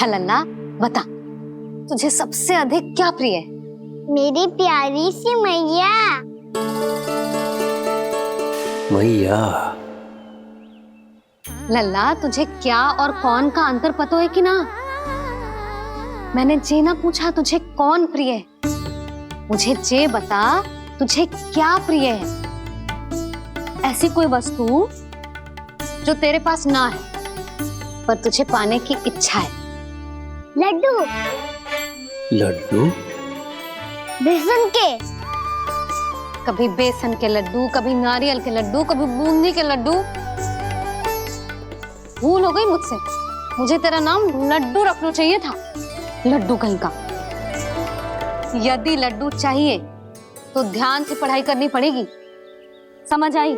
अच्छा लल्ला, बता तुझे सबसे अधिक क्या प्रिय है? मेरी प्यारी सी मैया। मैया। लल्ला, तुझे क्या और कौन का अंतर पता है कि ना? मैंने जे ना पूछा तुझे कौन प्रिय है, मुझे जे बता तुझे क्या प्रिय है। ऐसी कोई वस्तु जो तेरे पास ना है पर तुझे पाने की इच्छा है। लड्डू। लड्डू? बेसन के। कभी बेसन के लड्डू, कभी नारियल के लड्डू, कभी बूंदी के लड्डू। भूल हो गई मुझसे, मुझे तेरा नाम लड्डू रखना चाहिए था। लड्डू कहीं का। यदि लड्डू चाहिए तो ध्यान से पढ़ाई करनी पड़ेगी, समझ आई?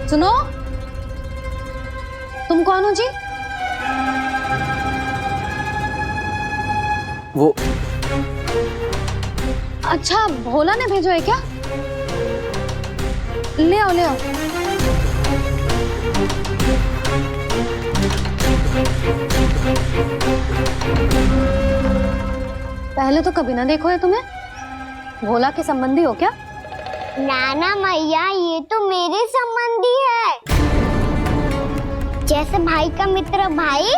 सुनो, तुम कौन हो जी? वो अच्छा, भोला ने भेजो है क्या? ले आओ, ले आओ। पहले तो कभी ना देखो है तुम्हें। भोला के संबंधी हो क्या? नाना मैया, ये तो मेरे संबंधी है। जैसे भाई का मित्र भाई,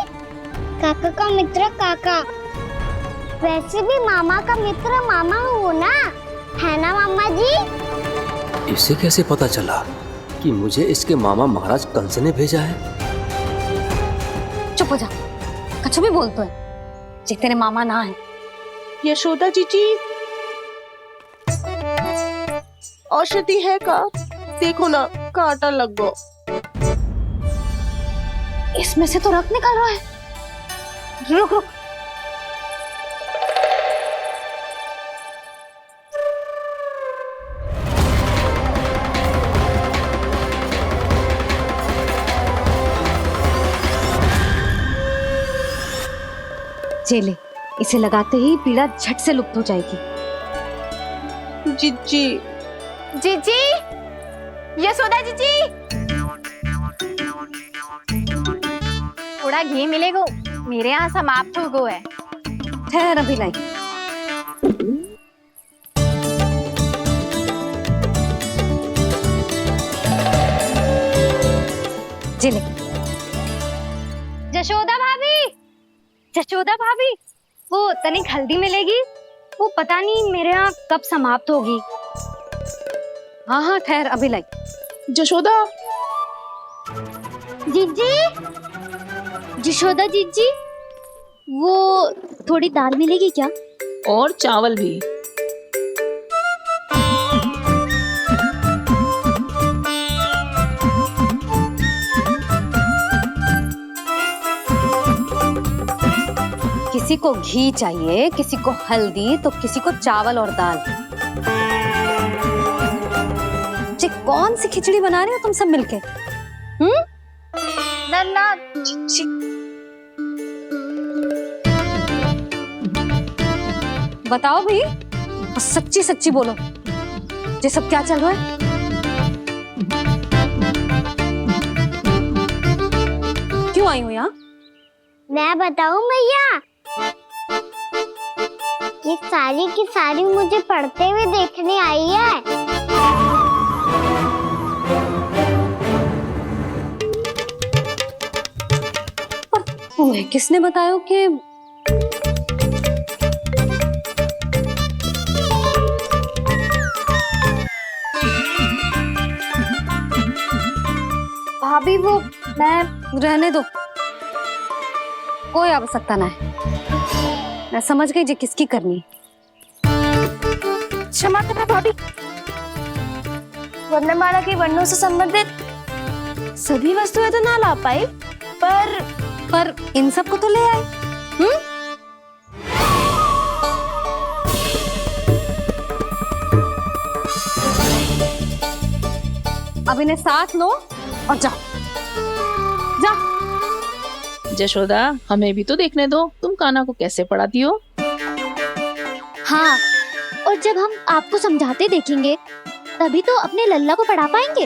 काका का मित्र काका, वैसे भी मामा का मित्र मामा हो ना, है ना मामा जी? इसे कैसे पता चला कि मुझे इसके मामा महाराज कंस ने भेजा है? चुप हो जा, कछु भी बोलते है जे तेरे मामा ना है। यशोदा जीजी, औषधि है का? देखो ना, कांटा लग गो। इसमें से तो रक्त निकल रहा है। रुक रुक। चले, इसे लगाते ही पीड़ा झट से लुप्त हो जाएगी। जीजी, जीजी, यशोदा जीजी, थोड़ा घी मिलेगा? मेरे यहाँ समाप्त हो गया है। ठहर, अभी लाई। जिले। जशोदा भाभी, जशोदा भाभी, वो तनिक हल्दी मिलेगी? वो पता नहीं मेरे यहाँ कब समाप्त होगी। हाँ हाँ, ठहर, अभी लाई। जशोदा। जीजी, यशोदा जीजी, वो थोड़ी दाल मिलेगी क्या? और चावल भी। किसी को घी चाहिए, किसी को हल्दी, तो किसी को चावल और दाल। जी, कौन सी खिचड़ी बना रहे हो तुम सब मिलके? नन्ना, बताओ भाई, और सच्ची सच्ची बोलो, ये सब क्या चल रहा है? क्यों आई हो यहाँ? मैं बताऊं भैया, ये सारी की सारी मुझे पढ़ते हुए देखने आई है। तुम्हें किसने बताया कि भाभी? वो मैं रहने दो, कोई आवश्यकता ना है। मैं समझ गई जी किसकी करनी। क्षमा करना भाभी, वर्णमाला के वर्णों से संबंधित सभी वस्तुएं तो ना ला पाई, पर इन सब को तो ले आए। अब इन्हें साथ लो और जाओ। जा। जशोदा, हमें भी तो देखने दो, तुम कान्हा को कैसे पढ़ाती हो। हाँ, और जब हम आपको समझाते देखेंगे तभी तो अपने लल्ला को पढ़ा पाएंगे।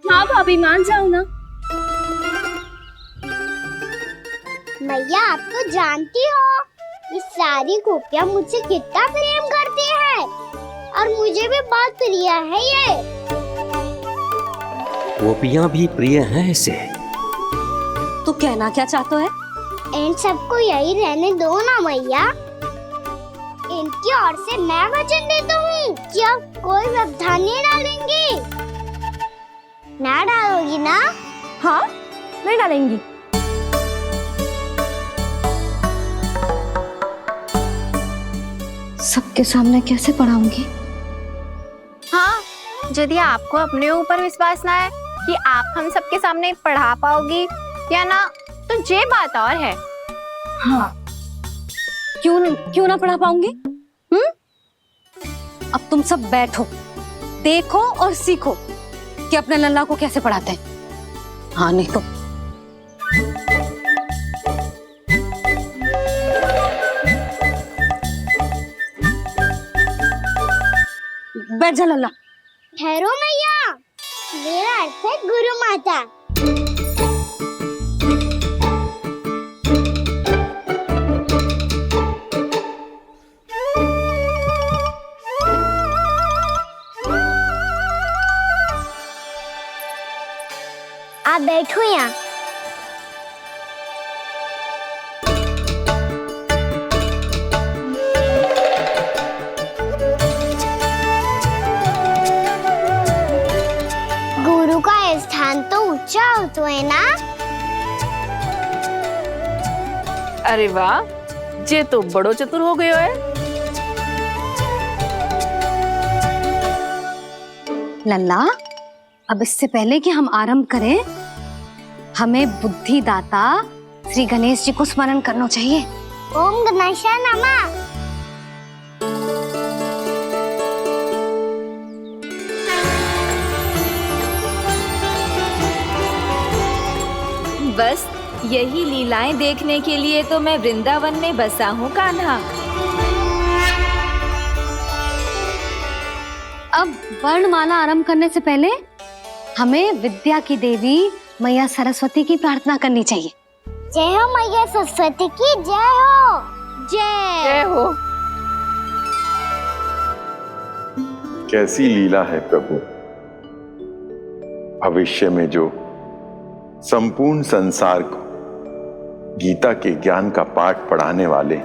हाँ भाभी, मान जाओ ना। मैया, आप तो जानती हो ये सारी गोपियाँ मुझसे कितना प्रेम करती है और मुझे भी बहुत प्रिय है ये। गोपियाँ भी प्रिय हैं इसे। तू कहना क्या चाहता है? इन सबको यही रहने दो ना मैया। इनकी ओर से मैं वचन देता हूँ कि अब कोई व्यवधान नहीं डालेंगी। ना डालोगी ना? हाँ, नहीं डालेंगी। सबके सामने कैसे पढ़ाऊंगी? हाँ, यदि आपको अपने ऊपर विश्वास ना है कि आप हम सबके सामने पढ़ा पाओगी या ना, तो ये बात और है। हाँ, क्यों ना पढ़ा पाऊंगी? अब तुम सब बैठो, देखो और सीखो कि अपने लल्ला को कैसे पढ़ाते हैं। हाँ, नहीं तो बैठ जा लल्ला। ठहरो मैया, मेरा अर्थ है गुरु माता। आप बैठो यहाँ। गुरु का स्थान तो ऊंचा होता है ना? अरे वाह, जे तो बड़ो चतुर हो गयो है। लल्ला, अब इससे पहले कि हम आरंभ करें, हमें बुद्धिदाता श्री गणेश जी को स्मरण करना चाहिए। ओम गणेशाय नमः। बस यही लीलाएं देखने के लिए तो मैं वृंदावन में बसा हूँ कान्हा। अब वर्णमाला आरंभ करने से पहले हमें विद्या की देवी मैया सरस्वती की प्रार्थना करनी चाहिए। जय हो मैया सरस्वती की जय हो। जय जय हो। कैसी लीला है प्रभु। भविष्य में जो संपूर्ण संसार को गीता के ज्ञान का पाठ पढ़ाने वाले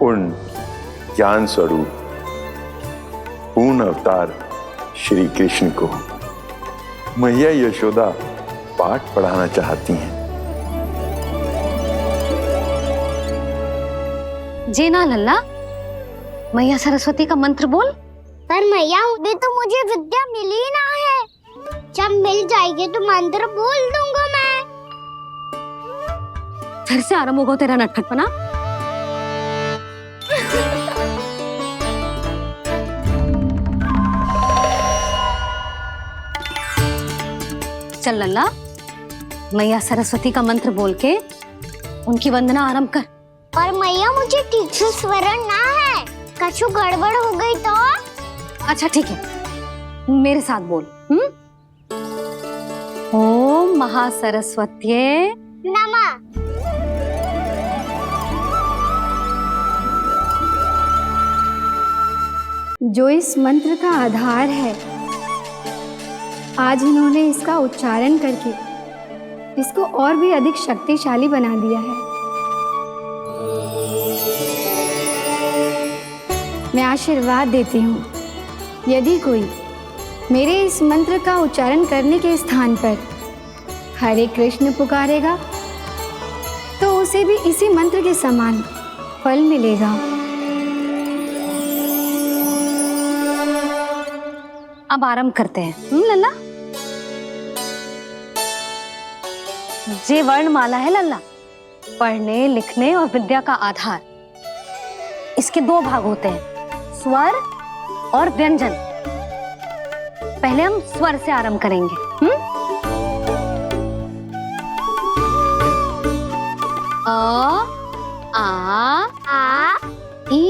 उन ज्ञान स्वरूप पूर्ण अवतार श्री कृष्ण को मैया यशोदा पाठ पढ़ाना चाहती हैं। जी ना लल्ला, मैया सरस्वती का मंत्र बोल। पर मैया, अभी तो मुझे विद्या मिली ना है। जब मिल जाएगी तो मंत्र बोल दूंगा मैं। फिर से आरंभ होगा तेरा नटखटपना। चल लल्ला, मैया सरस्वती का मंत्र बोल के उनकी वंदना आरंभ कर। पर मैया, मुझे ठीक से स्मरण ना है। कछु गड़बड़ हो गई तो? अच्छा ठीक है, मेरे साथ बोल। ओम महासरस्वत्ये नमः। जो इस मंत्र का आधार है, आज इन्होंने इसका उच्चारण करके इसको और भी अधिक शक्तिशाली बना दिया है। मैं आशीर्वाद देती हूँ, यदि कोई मेरे इस मंत्र का उच्चारण करने के स्थान पर हरे कृष्ण पुकारेगा तो उसे भी इसी मंत्र के समान फल मिलेगा। अब आरंभ करते हैं। लल्ला, जे वर्णमाला है लल्ला, पढ़ने लिखने और विद्या का आधार। इसके दो भाग होते हैं, स्वर और व्यंजन। पहले हम स्वर से आरंभ करेंगे। अ, आ, ई,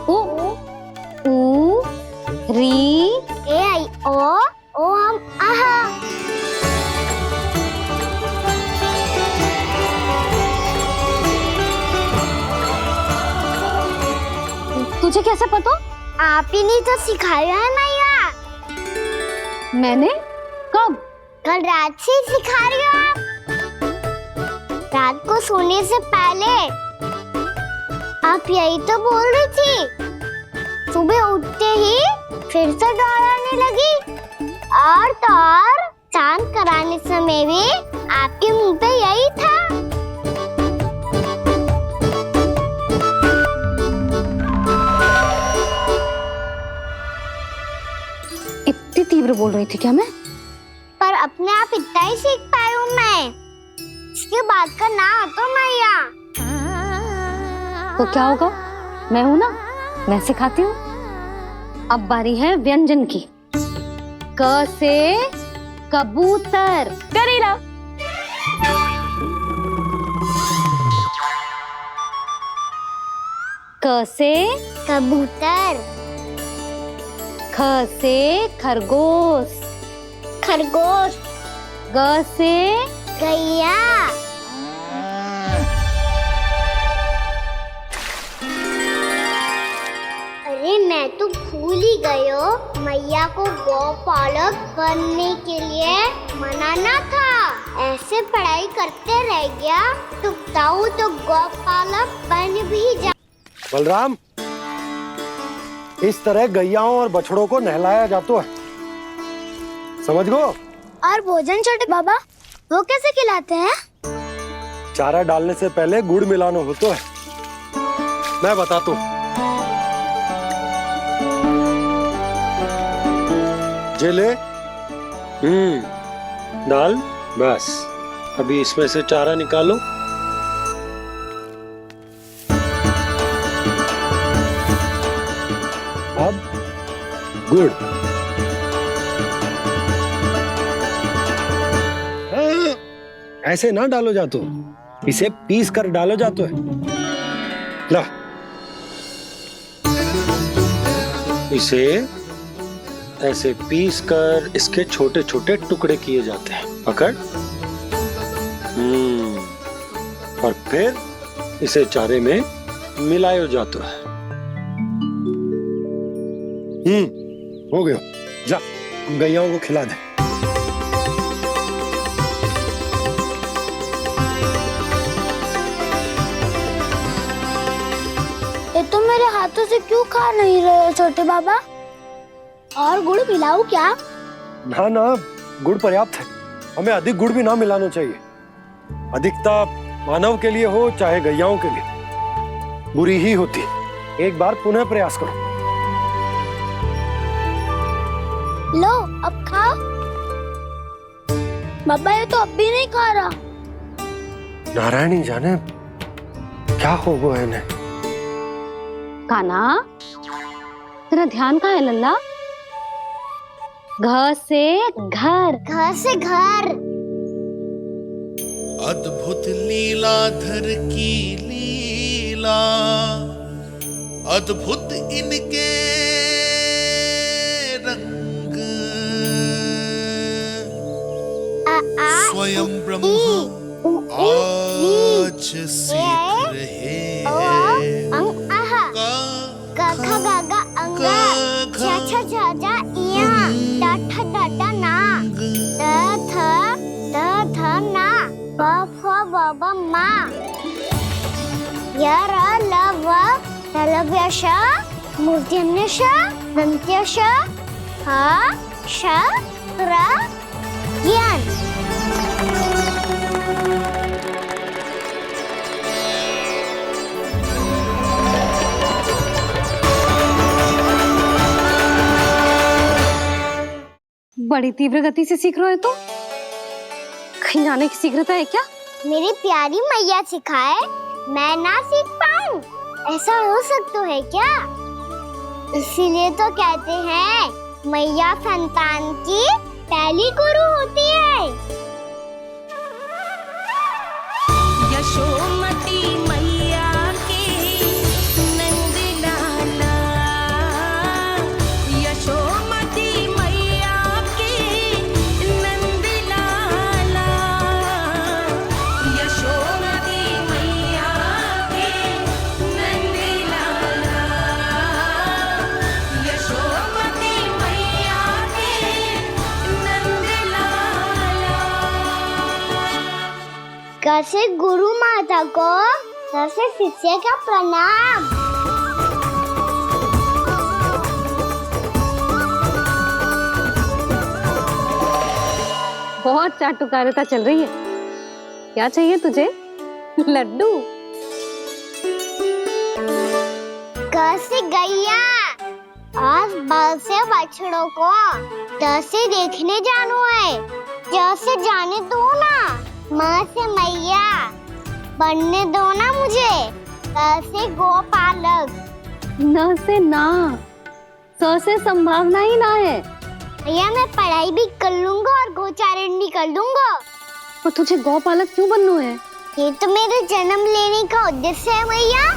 उ, तुझे कैसे पता? आप ही ने तो सिखाया है मैया। मैंने? कब? कल रात से ही सिखा रही हो आप। रात को सोने से पहले आप यही तो बोल रही थी। सुबह उठते ही फिर से डराने लगी, और तो और चांद कराने समय भी आपके मुंह पे यही था। इतनी तीव्र बोल रही थी क्या मैं? पर अपने आप इतना ही सीख पाई हूँ मैं। इसके बाद का ना तो मैया। तो क्या होगा? मैं हूं ना, मैं सिखाती हूँ। अब बारी है व्यंजन की। क से कबूतर। करेला। क से कबूतर। ख से खरगोश। खरगोश। ग से गैया। अरे मैं तो भूल ही गई हो, मैया को गौपालक बनने के लिए मनाना था। ऐसे पढ़ाई करते रह गया तो ताऊ तो गौपालक बन भी जा। बलराम, इस तरह गैयाओं और बछड़ों को नहलाया जाता है, समझ गो? और भोजन छोटे बाबा, वो कैसे खिलाते हैं? चारा डालने से पहले गुड़ मिलाना होता है, मैं बताता हूँ। जे ले, डाल, बस। अभी इसमें से चारा निकालो। अब गुड़। ऐसे ना डालो जातो, इसे पीस कर डालो जातो है। ला, इसे ऐसे पीस कर इसके छोटे छोटे टुकड़े किए जाते हैं। पकड़। और फिर इसे चारे में मिलाया जाता है। हो गया, जा गैयाओं को खिला दे। ये तो मेरे हाथों से क्यों खा नहीं रहे हो छोटे बाबा? और गुड़ मिलाऊं क्या? ना ना, गुड़ पर्याप्त है। हमें अधिक गुड़ भी ना मिलाना चाहिए। अधिकता मानव के लिए हो चाहे गैयाओं के लिए बुरी ही होती। एक बार पुनः प्रयास करो। लो, अब खाओ। बाबा ये तो अब भी नहीं खा रहा। नारायणी जाने क्या हो गया है इन्हें। कान्हा, तेरा ध्यान कहाँ है लल्ला? घ से घर। घर से घर। अद्भुत लीलाधर की लीला, अद्भुत इनके रंग, स्वयं ब्रह्म आज सीख रहे हैं। बाबा माँ यार लव लव्यश मूर्त्यन्यश दन्त्यश हा श र ज्ञान। बड़ी तीव्र गति से सीख रहे हो तो कहीं जाने की शीघ्रता है क्या? मेरी प्यारी मैया सिखाए, मैं ना सीख पाऊं, ऐसा हो सकता है क्या? इसीलिए तो कहते हैं मैया संतान की पहली गुरु होती है। यशोमती मैया के नंद लाला, यशोमती मैया के नंद लाला, यशोमती मैया के नंद लाला, जैसे गुरु माता को जैसे शिष्य का प्रणाम। बहुत चाटुकारिता चल रही है। क्या चाहिए तुझे? लड्डू? कैसे गैया और बल से बछड़ों को जैसे देखने जानो है, जैसे जाने दो ना, माँ से मैया बनने दो ना मुझे, कैसे गोपालक। न से ना, स से संभावना ही ना है। भैया मैं पढ़ाई भी कर लूंगा और गोचारण भी कर दूंगा। तो तुझे गौपालक क्यों बनना है? ये तो मेरे जन्म लेने का उद्देश्य है भैया।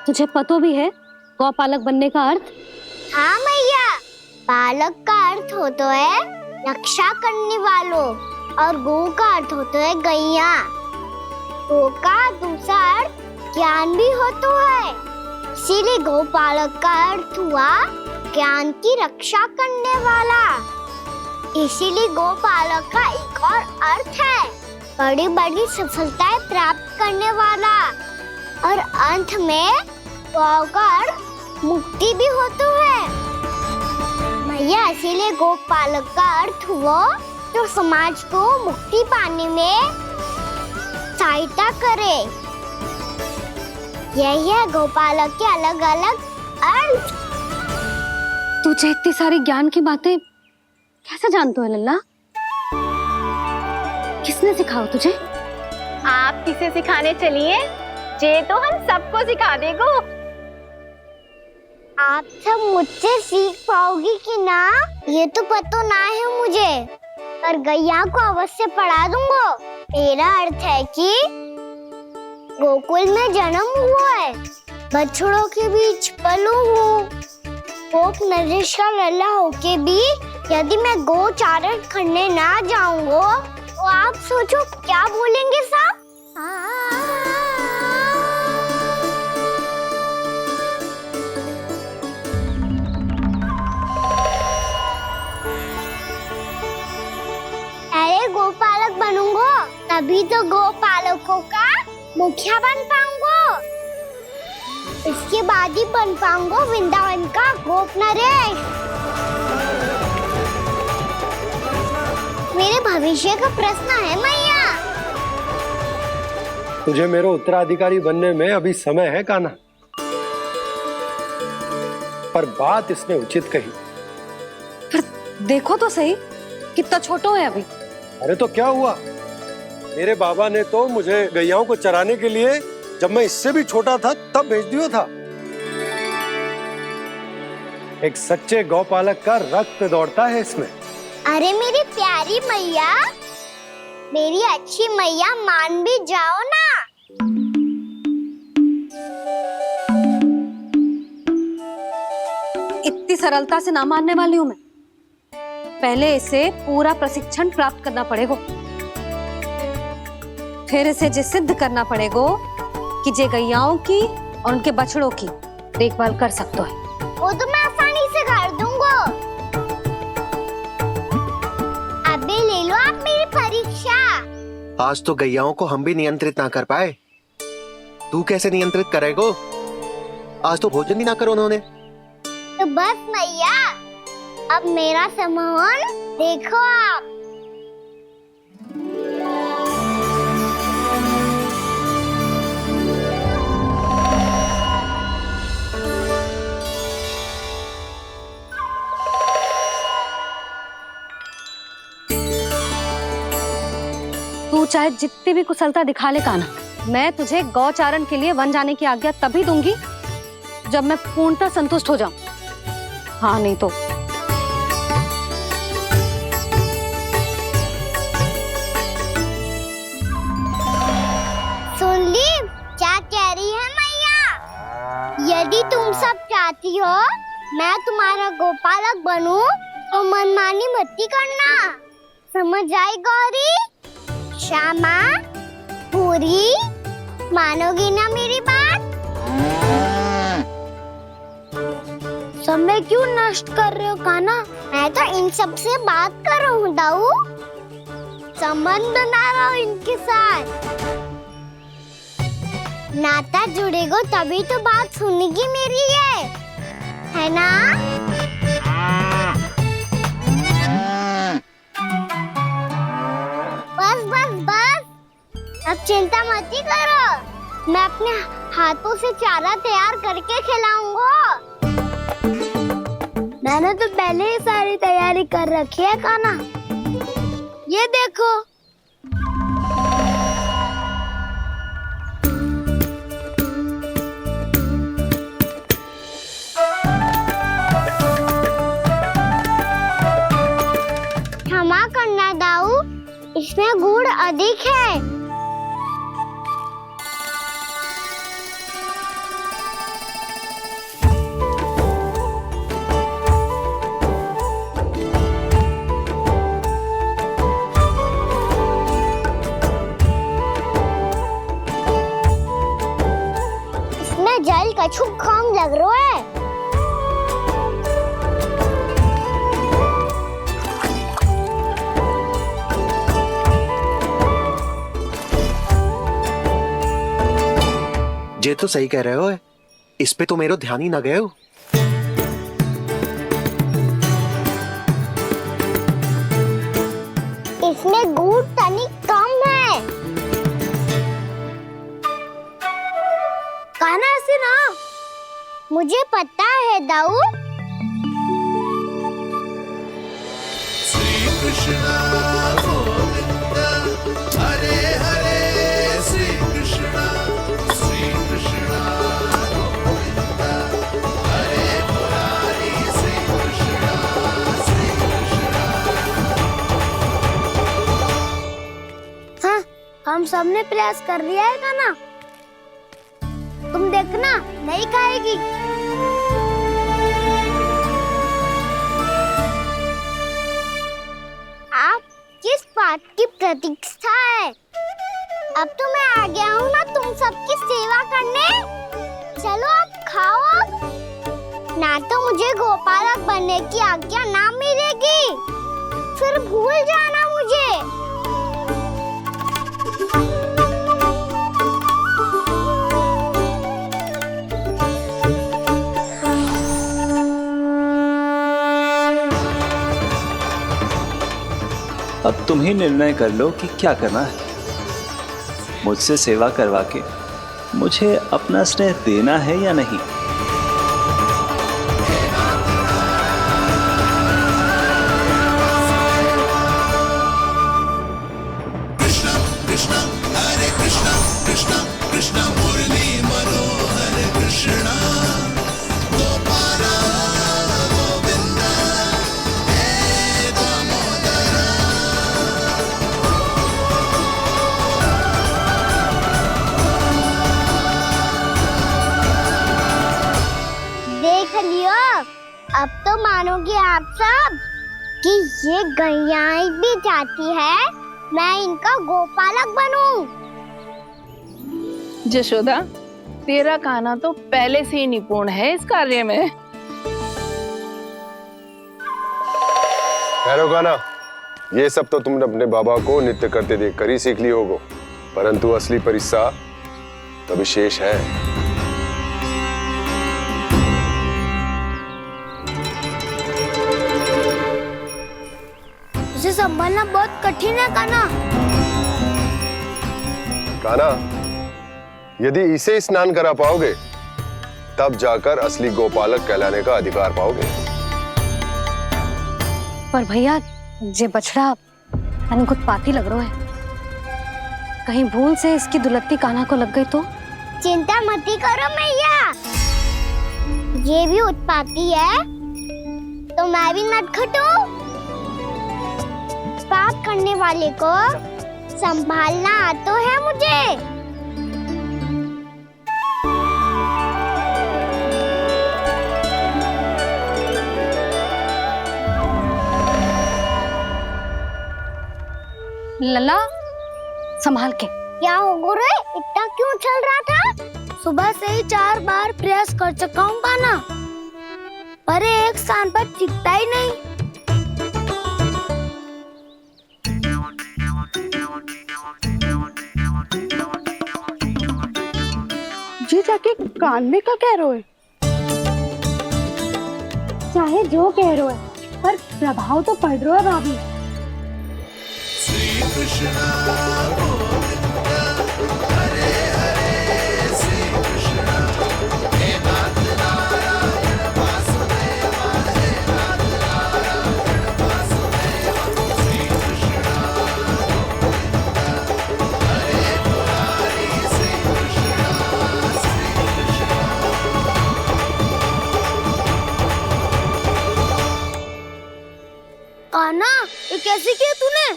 तुझे पता भी है गौपालक बनने का अर्थ? हाँ भैया, पालक का अर्थ होता है रक्षा करने वालों और गौ का अर्थ होता है गैया। गौ का दूसरा अर्थ ज्ञान भी होता है, इसीलिए गौपालक का अर्थ हुआ ज्ञान की रक्षा करने वाला। इसीलिए गौपालक का एक और अर्थ है बड़ी बड़ी सफलताएं प्राप्त करने वाला, और अंत में गौ का अर्थ मुक्ति भी होता है भैया। इसीलिए गोपालक का अर्थ हुआ जो समाज को मुक्ति पाने में सहायता करे। यही है गोपालक के अलग अलग अर्थ। तुझे इतनी सारी ज्ञान की बातें कैसे जानते हो लल्ला? किसने सिखाओ तुझे? आप किसे सिखाने चलिए, जे तो हम सबको सिखा देगो। आप सब मुझसे सीख पाओगी कि ना ये तो पता ना है मुझे, पर गैया को अवश्य पढ़ा दूंगा। मेरा अर्थ है कि गोकुल में जन्म हुआ है, बछड़ों के बीच पलू हूँ, गोप नरेश का लल्ला होके भी यदि मैं गोचारण करने ना जाऊंगा तो आप सोचो क्या बोलेंगे साहब? अरे गोपालक बनूंगा तभी तो गोपालकों का मुखिया बन पाऊंगा, इसके बाद ही बन पाऊंगा वृंदावन का गोप नरेश। मेरे भविष्य का प्रश्न है मैया। तुझे मेरे उत्तराधिकारी बनने में अभी समय है कान्हा, पर बात इसने उचित कही। फिर देखो तो सही कितना छोटो है अभी। अरे तो क्या हुआ, मेरे बाबा ने तो मुझे गैयाओं को चराने के लिए जब मैं इससे भी छोटा था तब भेज दिया था। एक सच्चे गौपालक का रक्त दौड़ता है इसमें। अरे मेरी प्यारी मैया, मेरी अच्छी मैया, मान भी जाओ ना। इतनी सरलता से ना मानने वाली हूं मैं। पहले इसे पूरा प्रशिक्षण प्राप्त करना पड़ेगा, फिर इसे ये सिद्ध करना पड़ेगा कि जे गैयाओं की और उनके बछड़ों की देखभाल कर सकते है। वो तो मैं आसानी से कर दूंगा। अबे ले लो आप मेरी परीक्षा। आज तो गैयाओं को हम भी नियंत्रित ना कर पाए, तू कैसे नियंत्रित करेगो? आज तो भोजन ही ना करो उन्होंने। तो बस मैया, अब मेरा सम्मान देखो आप। तू चाहे जितनी भी कुशलता दिखा ले कान्हा, मैं तुझे गौचारण के लिए वन जाने की आज्ञा तभी दूंगी जब मैं पूर्णतः संतुष्ट हो जाऊं। हाँ नहीं तो सुन ली क्या कह रही है मैया? यदि तुम सब चाहती हो मैं तुम्हारा गोपालक बनूं तो मनमानी मत करना, समझ आई गौरी? श्यामा, पूरी, मानोगी ना मेरी बात? समय क्यों नष्ट कर रहे हो काना? मैं तो इन सब से बात कर रहा हूँ दाऊ, संबंध बना रहा हूँ इनके साथ। नाता जुड़ेगा तभी तो बात सुनेगी मेरी है ना? बस बस बस, अब चिंता मत ही करो, मैं अपने हाथों से चारा तैयार करके खिलाऊंगा। मैंने तो पहले ही सारी तैयारी कर रखी है काना, ये देखो। क्षमा करना दाऊ, इसमें गुड़ अधिक है। इसमें जल कछु कम लग रहा है। ये तो सही कह रहे हो, इस पे तो मेरो ध्यान ही ना गए हो। इसमें गुड़ तनिक कम है। काना से ना, मुझे पता है दाऊ। श्री कृष्ण गोविंद हरे हरे, श्री कृष्ण गोविंद हरे मुरारी, श्री कृष्ण हाँ, हम सबने प्रयास कर लिया है काना, तुम देखना नहीं खाएगी। आप किस बात की प्रतीक्षा है? अब तो मैं आ गया हूँ ना तुम सबकी सेवा करने। चलो अब खाओ अब। ना तो मुझे गोपालक बनने की आज्ञा ना मिलेगी, फिर भूल जाना मुझे। अब तुम ही निर्णय कर लो कि क्या करना है। मुझसे सेवा करवा के मुझे अपना स्नेह देना है या नहीं। कृष्ण कृष्ण हरे कृष्ण, कृष्ण कृष्ण मुरली मनोहर कृष्ण, गोपाला गोविंद हे दामोदर। देख लियो, अब तो मानोगे आप सब कि ये गैयाएं भी चाहती है मैं इनका गोपालक बनूं। जशोदा, तेरा कान्हा तो पहले से ही निपुण है इस कार्य में। ठहरो कान्हा, ये सब तो तुमने अपने बाबा को नृत्य करते देखकर ही सीख ली होगो, परंतु असली परिस्सा तो विशेष है। उसे संभालना बहुत कठिन है कान्हा। कान्हा, यदि इसे स्नान करा पाओगे तब जाकर असली गोपालक कहलाने का अधिकार पाओगे। पर भैया, ये बछड़ा तनिक उत्पाती लग रहा है, कहीं भूल से इसकी दुलत्ती कान्हा को लग गई तो? चिंता मत ही करो मैया, ये भी उत्पाती है तो मैं भी नटखट हूँ। पाप करने वाले को संभालना आता है मुझे। लला, संभाल के। क्या हो गुरु, इतना क्यों चल रहा था? सुबह से ही 4 बार प्रयास कर चुका हूँ कान्हा। पर ये एक स्थान पर टिकता ही नहीं। जी जाके कान में का कह रहे हो? चाहे जो कह रहे हो, पर प्रभाव तो पड़ रहा है भाभी। श्री कृष्णा गोविंद हरे हरे श्री कृष्णा हे नाथ नारायण वासुदेव हे नाथ नारायण वासुदेव श्री कृष्णा गोविंद हरे मुरारी श्री कृष्णा कान्हा, ये कैसे किया तूने?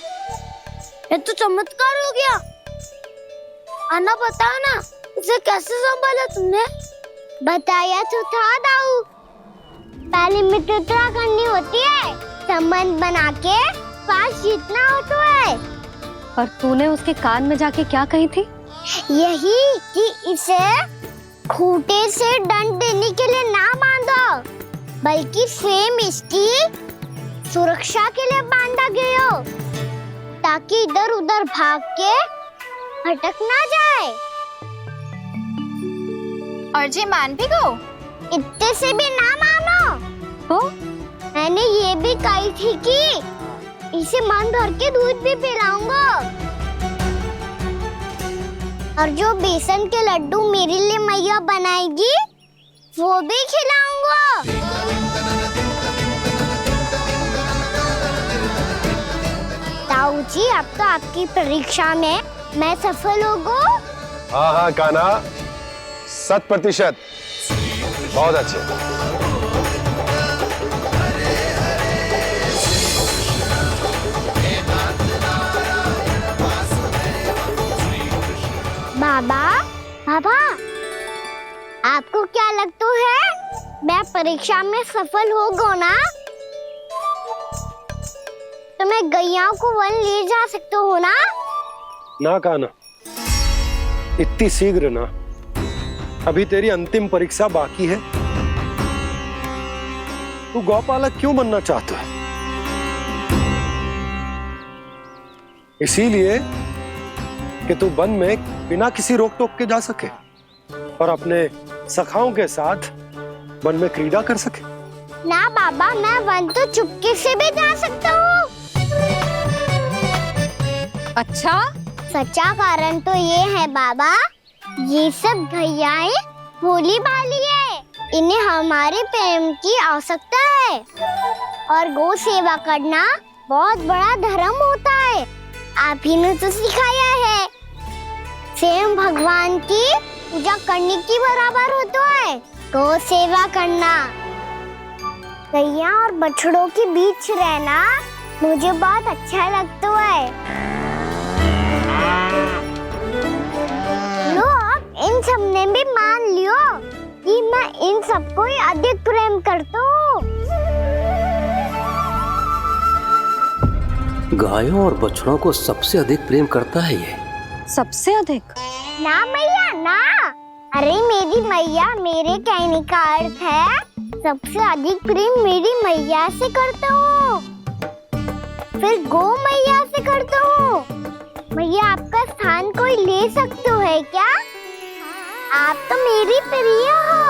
ये तो चमत्कार हो गया। अन्ना बता ना, इसे कैसे संभाला तुमने? बताया तो था दाऊ। पहले मित्रता करनी होती है, संबंध बना के पास जीतना होता है। पर तूने उसके कान में जाके क्या कही थी? यही कि इसे खूंटे से दंड देने के लिए ना बांधो, बल्कि स्वयं इसकी सुरक्षा के लिए बांधा गया हो, ताकि इधर उधर भाग के भटक ना जाए। और जी मान भी गो? इतने से भी ना मानो। तो मैंने ये भी कही थी कि इसे मन भर के दूध भी पिलाऊंगा, और जो बेसन के लड्डू मेरे लिए मैया बनाएगी वो भी खिलाऊंगा। ताऊ जी, अब तो आपकी परीक्षा में मैं सफल होगा। हाँ हाँ कान्हा, 100%। बहुत अच्छे। बाबा, बाबा, आपको क्या लगता है मैं परीक्षा में सफल होगा ना? तो मैं गैया को वन ले जा सकता हूँ ना? ना कान्हा, इतनी शीघ्र ना। अभी तेरी अंतिम परीक्षा बाकी है। तू गौपालक क्यों बनना चाहता है? इसीलिए कि तू वन में बिना किसी रोक टोक के जा सके और अपने सखाओं के साथ वन में क्रीड़ा कर सके। ना बाबा, मैं वन तो चुपके से भी जा सकता हूँ। अच्छा, सच्चा कारण तो ये है बाबा, ये सब गैयाएं भोली भाली है, इन्हें हमारे प्रेम की आवश्यकता है, और गौ सेवा करना बहुत बड़ा धर्म होता है। आप ही ने तो सिखाया है, स्वयं भगवान की पूजा करने की बराबर होता है गौ सेवा करना। गैया और बछड़ों के बीच रहना मुझे बहुत अच्छा लगता है। लो, अब इन सब ने भी मान लियो कि मैं इन सबको ही अधिक प्रेम करता हूँ। गायों और बछड़ों को सबसे अधिक प्रेम करता है ये। सबसे अधिक? ना मैया ना, अरे मेरी मैया, मेरे कहने का अर्थ है सबसे अधिक प्रेम मेरी मैया से करता हूँ, फिर गौ मैया से करता हूँ। मैया, आपका स्थान कोई ले सकते है क्या? आप तो मेरी प्रिय हो।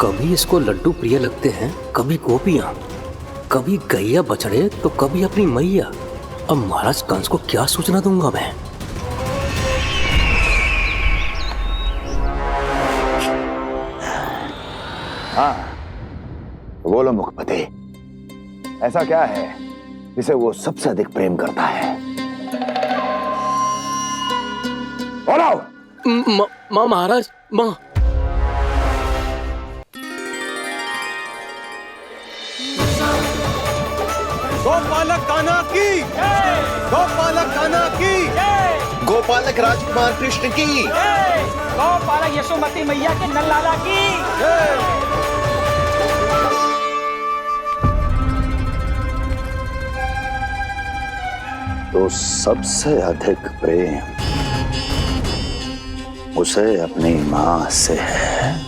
कभी इसको लड्डू प्रिय लगते हैं, कभी गोपियां, कभी गैया बछड़े, तो कभी अपनी मैया। अब महाराज कंस को क्या सूचना दूंगा मैं? हाँ, बोलो मुखपति, ऐसा क्या है जिसे वो सबसे अधिक प्रेम करता है? बोलो। माँ महाराज, माँ। गोपालक कान्हा की, गोपालक कान्हा की, गोपालक राजकुमार कृष्ण की, गोपालक यशोमती मैया के नल लाला की। तो सबसे अधिक प्रेम उसे अपनी मां से है।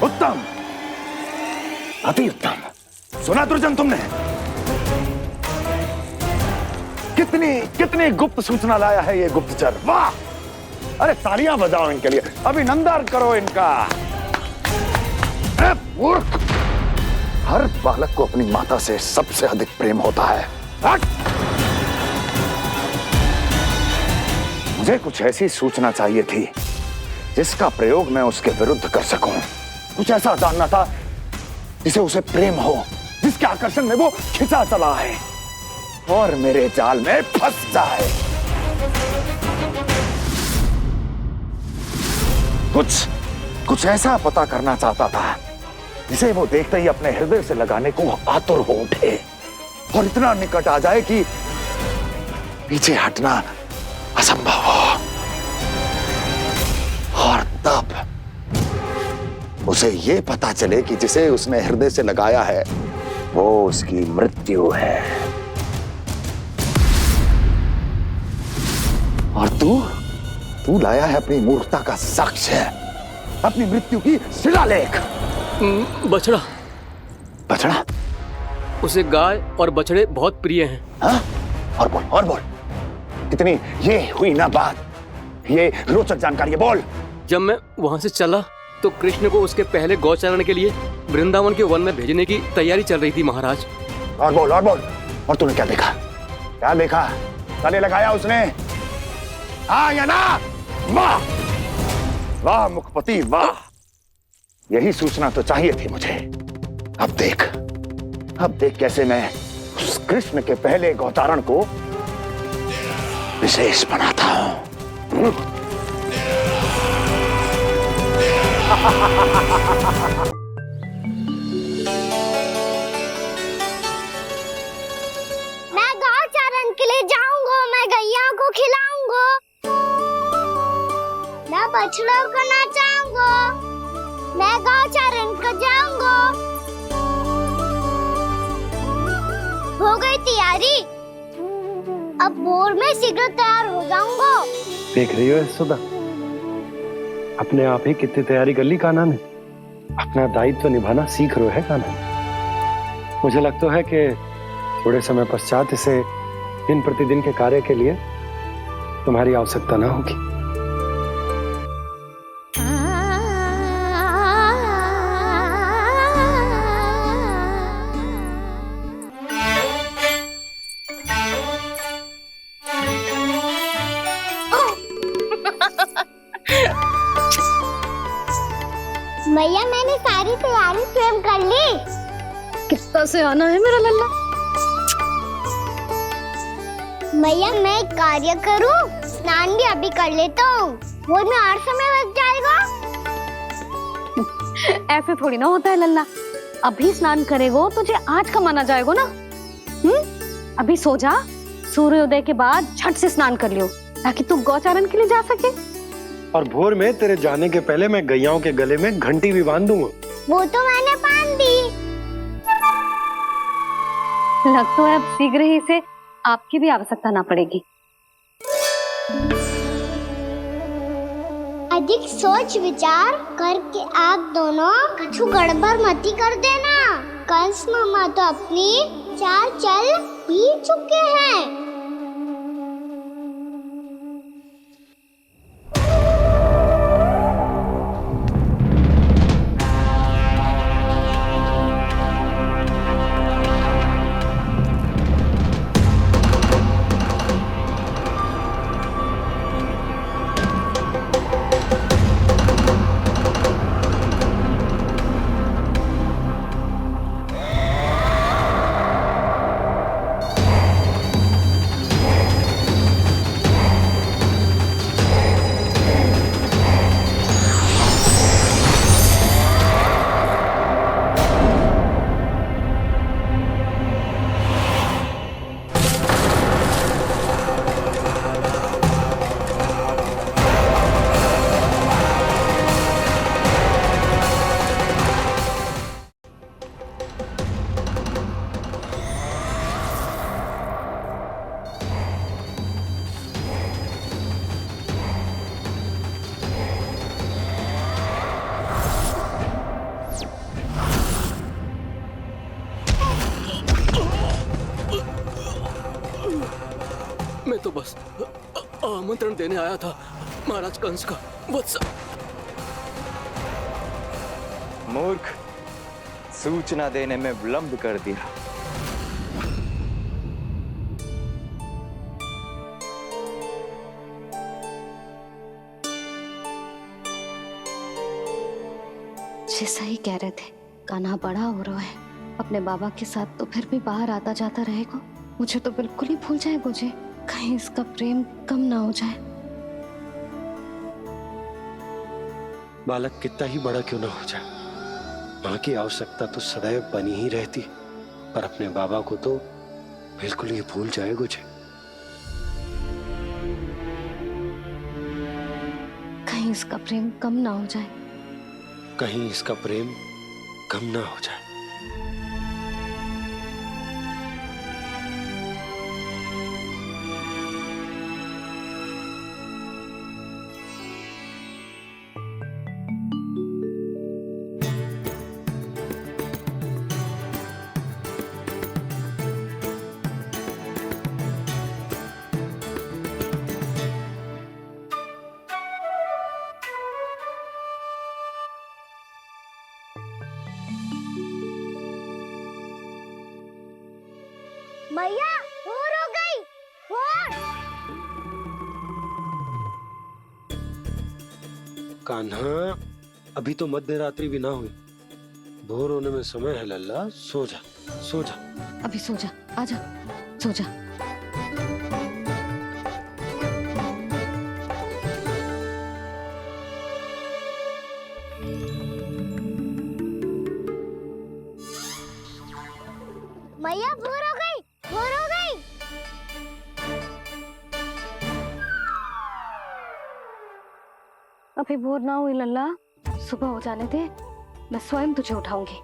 उत्तम, अति उत्तम। सुना दुर्जन तुमने? कितनी कितनी गुप्त सूचना लाया है ये गुप्तचर। वाह! अरे तालियां बजाओ इनके लिए, अभिनंदन करो इनका। अरे मूर्ख! हर बालक को अपनी माता से सबसे अधिक प्रेम होता है। हट! मुझे कुछ ऐसी सूचना चाहिए थी जिसका प्रयोग मैं उसके विरुद्ध कर सकूं। कुछ ऐसा जानना था जिसे उसे प्रेम हो, जिसके आकर्षण में वो खिंचा चला है और मेरे जाल में फंस जाए। कुछ ऐसा पता करना चाहता था जिसे वो देखते ही अपने हृदय से लगाने को आतुर हो उठे और इतना निकट आ जाए कि पीछे हटना असंभव हो। और तब उसे ये पता चले कि जिसे उसने हृदय से लगाया है वो उसकी मृत्यु है। और तू लाया है अपनी मूर्खता का साक्ष्य, अपनी मृत्यु की शिलालेख। बछड़ा। बछड़ा? उसे गाय और बछड़े बहुत प्रिय हैं। हाँ? और बोल। कितनी ये हुई ना बात, ये रोचक जानकारी है, बोल। जब मैं वहां से चला तो कृष्ण को उसके पहले गौचारण के लिए वृंदावन के वन में भेजने की तैयारी चल रही थी महाराज। और बोल। और तूने क्या देखा? क्या देखा? गले लगाया उसने? हाँ या ना? वाह वाह मुखपति वाह! यही सूचना तो चाहिए थी मुझे। अब देख कैसे मैं उस कृष्ण के पहले गौचारण को विशेष बनाता हूं। मैं गौचारण के लिए जाऊंगा, मैं गैया को खिलाऊंगा, मैं बछड़ों को नचाऊंगा, मैं गौचारण को जाऊंगा। हो गई तैयारी, अब भोर में शीघ्र तैयार हो जाऊंगा। देख रही हो यशोदा, अपने आप ही कितनी तैयारी कर ली कान्हा ने। अपना दायित्व निभाना सीख रहे है कान्हा। मुझे लगता है कि थोड़े समय पश्चात इसे दिन प्रतिदिन के कार्य के लिए तुम्हारी आवश्यकता ना होगी। भैया मैंने सारी तैयारी स्वयं कर ली। कितना से आना है मेरा लल्ला? भैया मैं एक कार्य करूं, स्नान भी अभी कर लेता हूँ, वो में और समय लग जाएगा। ऐसे थोड़ी ना होता है लल्ला, अभी स्नान करेगो तुझे आज कमाना जाएगो ना। अभी सो जा, सूर्योदय के बाद झट से स्नान कर लियो ताकि तू गौचारण के लिए जा सके। और भोर में तेरे जाने के पहले मैं गैयाओं के गले में घंटी भी बांध दूंगा। वो तो मैंने बांध दी। लग तो है अब शीघ्र ही से आपकी भी आवश्यकता ना पड़ेगी। अधिक सोच विचार करके आप दोनों कछु गड़बड़ मती कर देना। कंस मामा तो अपनी चाल चल ही चुके हैं। तो बस आमंत्रण देने आया था महाराज कंस का वत्स। मूर्ख, सूचना देने में विलंब कर दिया। जैसा ही कह रहे थे, कान्हा बड़ा हो रहा है अपने बाबा के साथ, तो फिर भी बाहर आता जाता रहेगा। मुझे तो बिल्कुल ही भूल जाए मुझे, कहीं इसका प्रेम कम ना हो जाए। बालक कितना ही बड़ा क्यों ना हो जाए, माँ की आवश्यकता तो सदैव बनी ही रहती, पर अपने बाबा को तो बिल्कुल ही भूल जाए मुझे। कहीं इसका प्रेम कम ना हो जाए, कहीं इसका प्रेम कम ना हो जाए। मैया भोर हो गई, भोर। कान्हा, अभी तो मध्य रात्रि भी ना हुई, भोर होने में समय है लल्ला, सो जा सो जा। अभी सो जा, आजा सो जा। मैया भोर हो गई, भोर हो गई। अभी भोर ना हुई लल्ला, सुबह हो जाने दे, मैं स्वयं तुझे उठाऊंगी।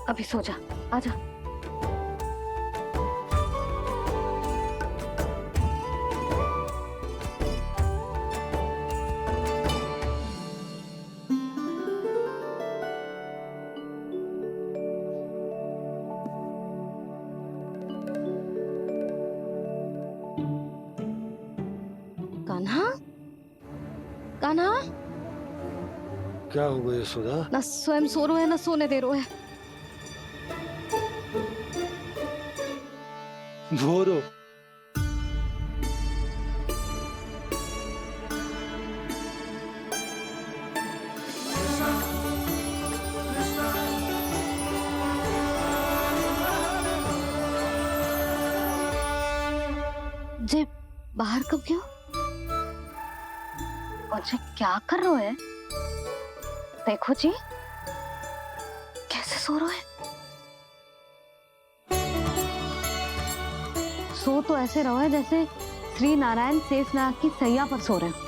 अभी सो जा, आजा। कान्हा, कान्हा, क्या हो गया यशोदा? ना स्वयं सो रहे है ना सोने दे रहे है। भोर हो। जे बाहर कब क्यों? और जे क्या कर रहे है? देखो जी, कैसे सो रहे हैं। सो तो ऐसे रहो है जैसे श्री नारायण शेषनाग की सैया पर सो रहे हैं।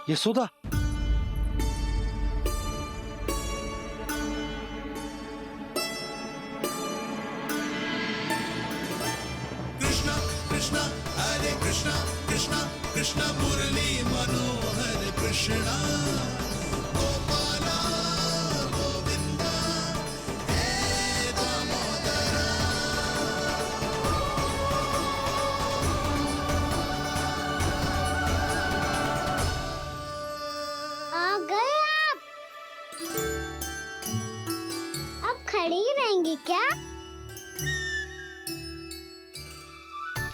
यशोदा, कृष्ण हरे कृष्ण कृष्ण कृष्ण मुरली मनोहर कृष्ण गोपाला गोविंदा हे दामोदरा। आ गए आप। अब खड़ी ही रहेंगी क्या?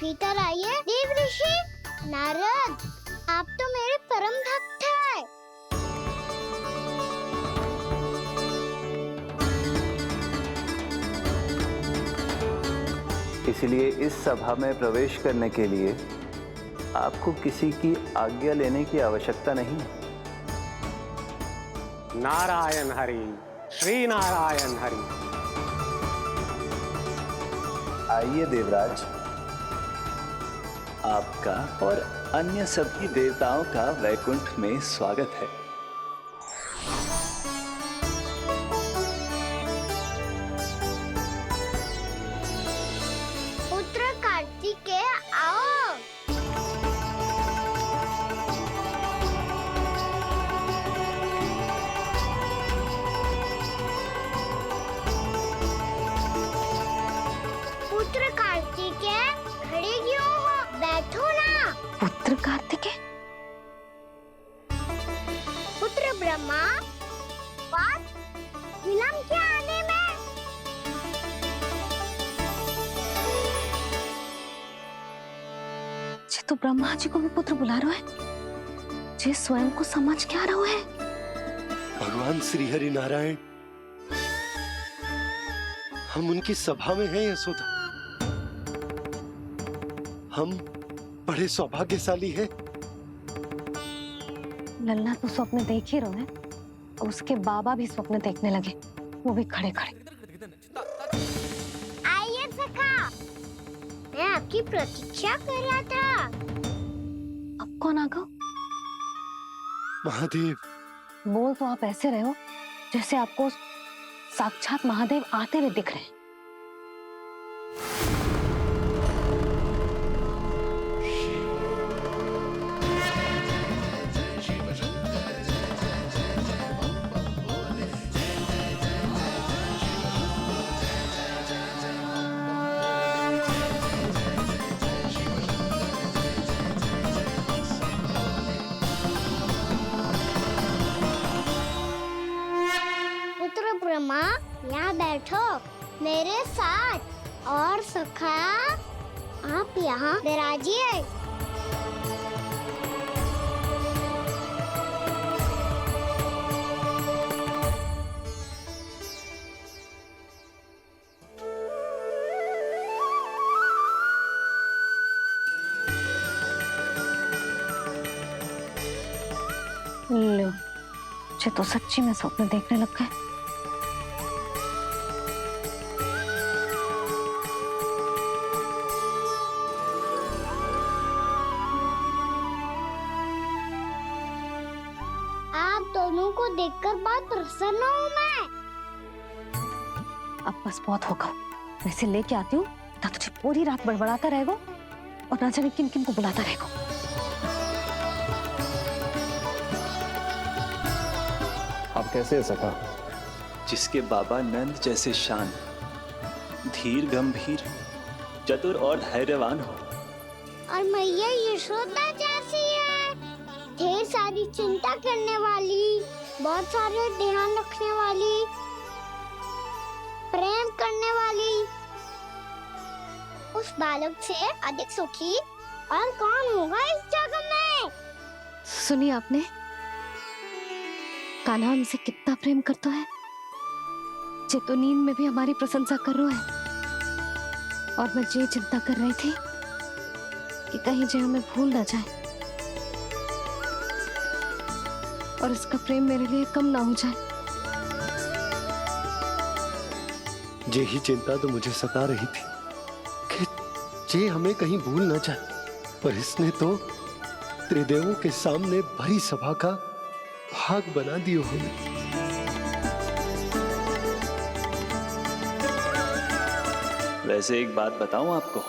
भीतर आइए। देव ऋषि नारद, आप तो मेरे परम भक्त हैं। इसलिए इस सभा में प्रवेश करने के लिए आपको किसी की आज्ञा लेने की आवश्यकता नहीं है। नारायण हरि, श्री नारायण हरि। आइए देवराज, आपका और अन्य सभी देवताओं का वैकुंठ में स्वागत है। पुत्र कार्तिकेय आओ। ब्रह्मा, बात विलम्ब क्या आने में? जे तो ब्रह्मा जी को भी पुत्र बुला रहा है, जे स्वयं को समझ क्या रहा है। भगवान श्री हरि नारायण, हम उनकी सभा में हैं यशोदा। हम बड़े सौभाग्यशाली हैं। लल्ला तो स्वप्न देख ही रहे हैं, और उसके बाबा भी स्वप्न देखने लगे, वो भी खड़े खड़े। आइए सखा, मैं आपकी प्रतीक्षा कर रहा था। अब कौन आ गया? महादेव। बोल तो आप ऐसे रहे हो जैसे आपको साक्षात महादेव आते हुए दिख रहे हैं। पुत्र ब्रह्मा, यहाँ बैठो मेरे साथ। और सखा, आप यहाँ विराजिए। लो, मुझे तो सच्ची में स्वप्न देखने लग गए। आप दोनों को देखकर बहुत प्रसन्न हूँ मैं। अब बस बहुत होगा, वैसे लेके आती हूँ, ना तुझे पूरी रात बड़बड़ाता रहेगा और ना जाने किन किन को बुलाता रहेगा। आप कैसे है सखा? जिसके बाबा नंद जैसे शान, धीर गंभीर, चतुर और धैर्यवान हो, और मैया यशोदा जैसी है, ढेर सारी चिंता करने वाली, बहुत सारे ध्यान रखने वाली, प्रेम करने वाली। उस बालक से अधिक सुखी और कौन होगा इस जगत में? सुनिए आपने, कान्हा हमसे कितना प्रेम करता है, जे तो नींद में भी हमारी प्रशंसा कर रहा है। और मैं ये चिंता कर रही थी कि कहीं जे हमें भूल ना जाए और इसका प्रेम मेरे लिए कम ना हो जाए। यही चिंता तो मुझे सता रही थी कि जे हमें कहीं भूल ना जाए, पर इसने तो त्रिदेवों के सामने भरी सभा का भाग बना दियो हमें। वैसे एक बात बताऊं आपको,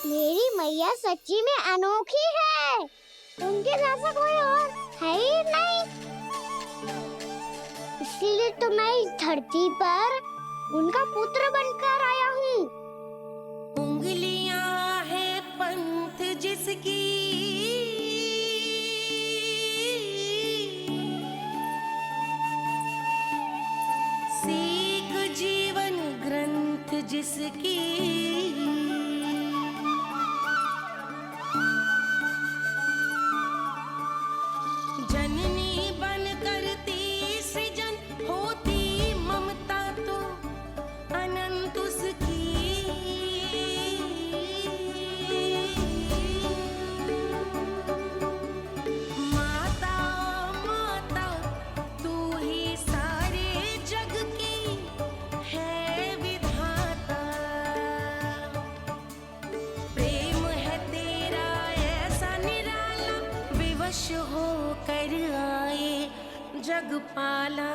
मेरी मैया सच्ची में अनोखी है, उनके जैसा कोई और है ही नहीं। इसीलिए तो मैं इस धरती पर उनका पुत्र बनकर आया हूँ। उंगलियां है पंथ जिसकी, सीख जीवन ग्रंथ जिसकी, जननी बन करती सृजन होती ममता तो अनंत उसकी। माता माता तू ही सारे जग की है विधाता, प्रेम है तेरा ऐसा निराला, विवश हो कर आए जग पाला।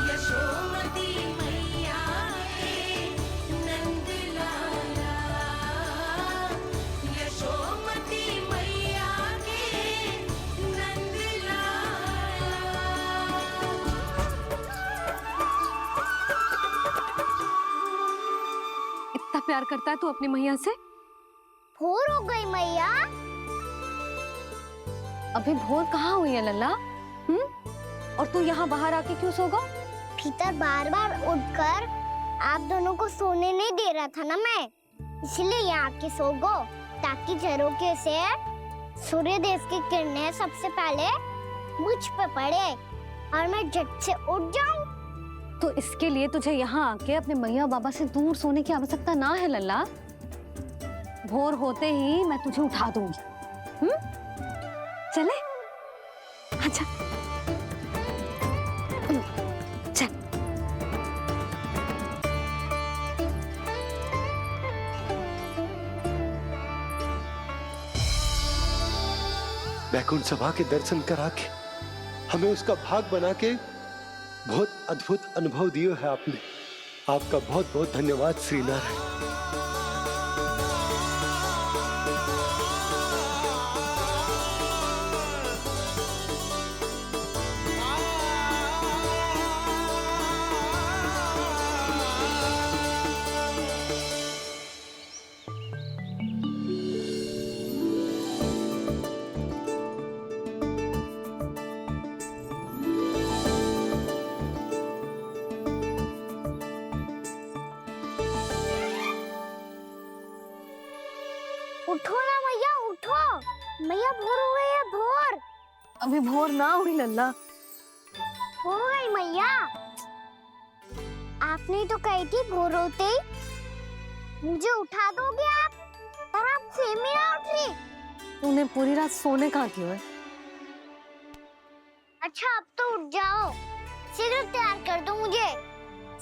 यशोमती मैया के नंद लाला, यशोमती मैया के नंद लाला। इतना प्यार करता है तू अपनी मैया से? भोर हो गई मैया, अभी भोर कहाँ हुई है लल्ला? और तू यहाँ बाहर आके क्यों सो गया? भीतर बार बार उठकर आप दोनों को सोने नहीं दे रहा था ना मैं, इसलिए यहाँ आके सो गो, ताकि झरोखे से सूर्य देव की किरणें सबसे पहले मुझ पे पड़े और मैं झट से उठ जाऊं। तो इसके लिए तुझे यहाँ आके अपने मैया बाबा से दूर सोने की आवश्यकता ना है लल्ला। भोर होते ही मैं तुझे उठा दूंगी। चले? अच्छा चल। बैकुंठ सभा के दर्शन करा के हमें उसका भाग बना के बहुत अद्भुत अनुभव दिया है आपने। आपका बहुत बहुत धन्यवाद श्री नारायण। उठो ना मैया, उठो। मैया भोर हो गई है, भोर। अभी भोर ना हुई लल्ला। हो गई मैया। आपने तो कही थी भोर होते ही मुझे उठा दोगे आप, और आप फिर भी ना उठी। तूने पूरी रात सोने कहाँ क्यों है? अच्छा अब तो उठ जाओ, शीघ्र तैयार कर दो मुझे।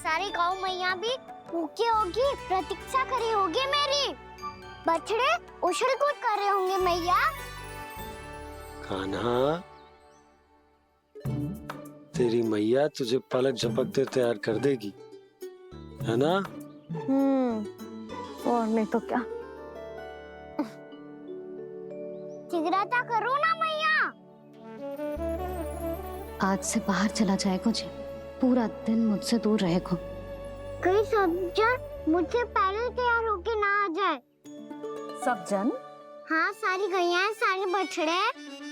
सारी गाँव मैया भी भूखी होगी, प्रतीक्षा करी होगी मेरी। बछड़े उछल कूद कर रहे होंगे मैया। कान्हा, तेरी मैया तुझे पलक झपकते तैयार कर देगी, है ना? और नहीं तो क्या। शीघ्रता करो ना मैया। आज से बाहर चला जाएगा जी, पूरा दिन मुझसे दूर रहेगा। कहीं सब जन मुझसे पहले तैयार होके ना आ जाए। सब जन? हाँ, सारी गैया, सारे बछड़े,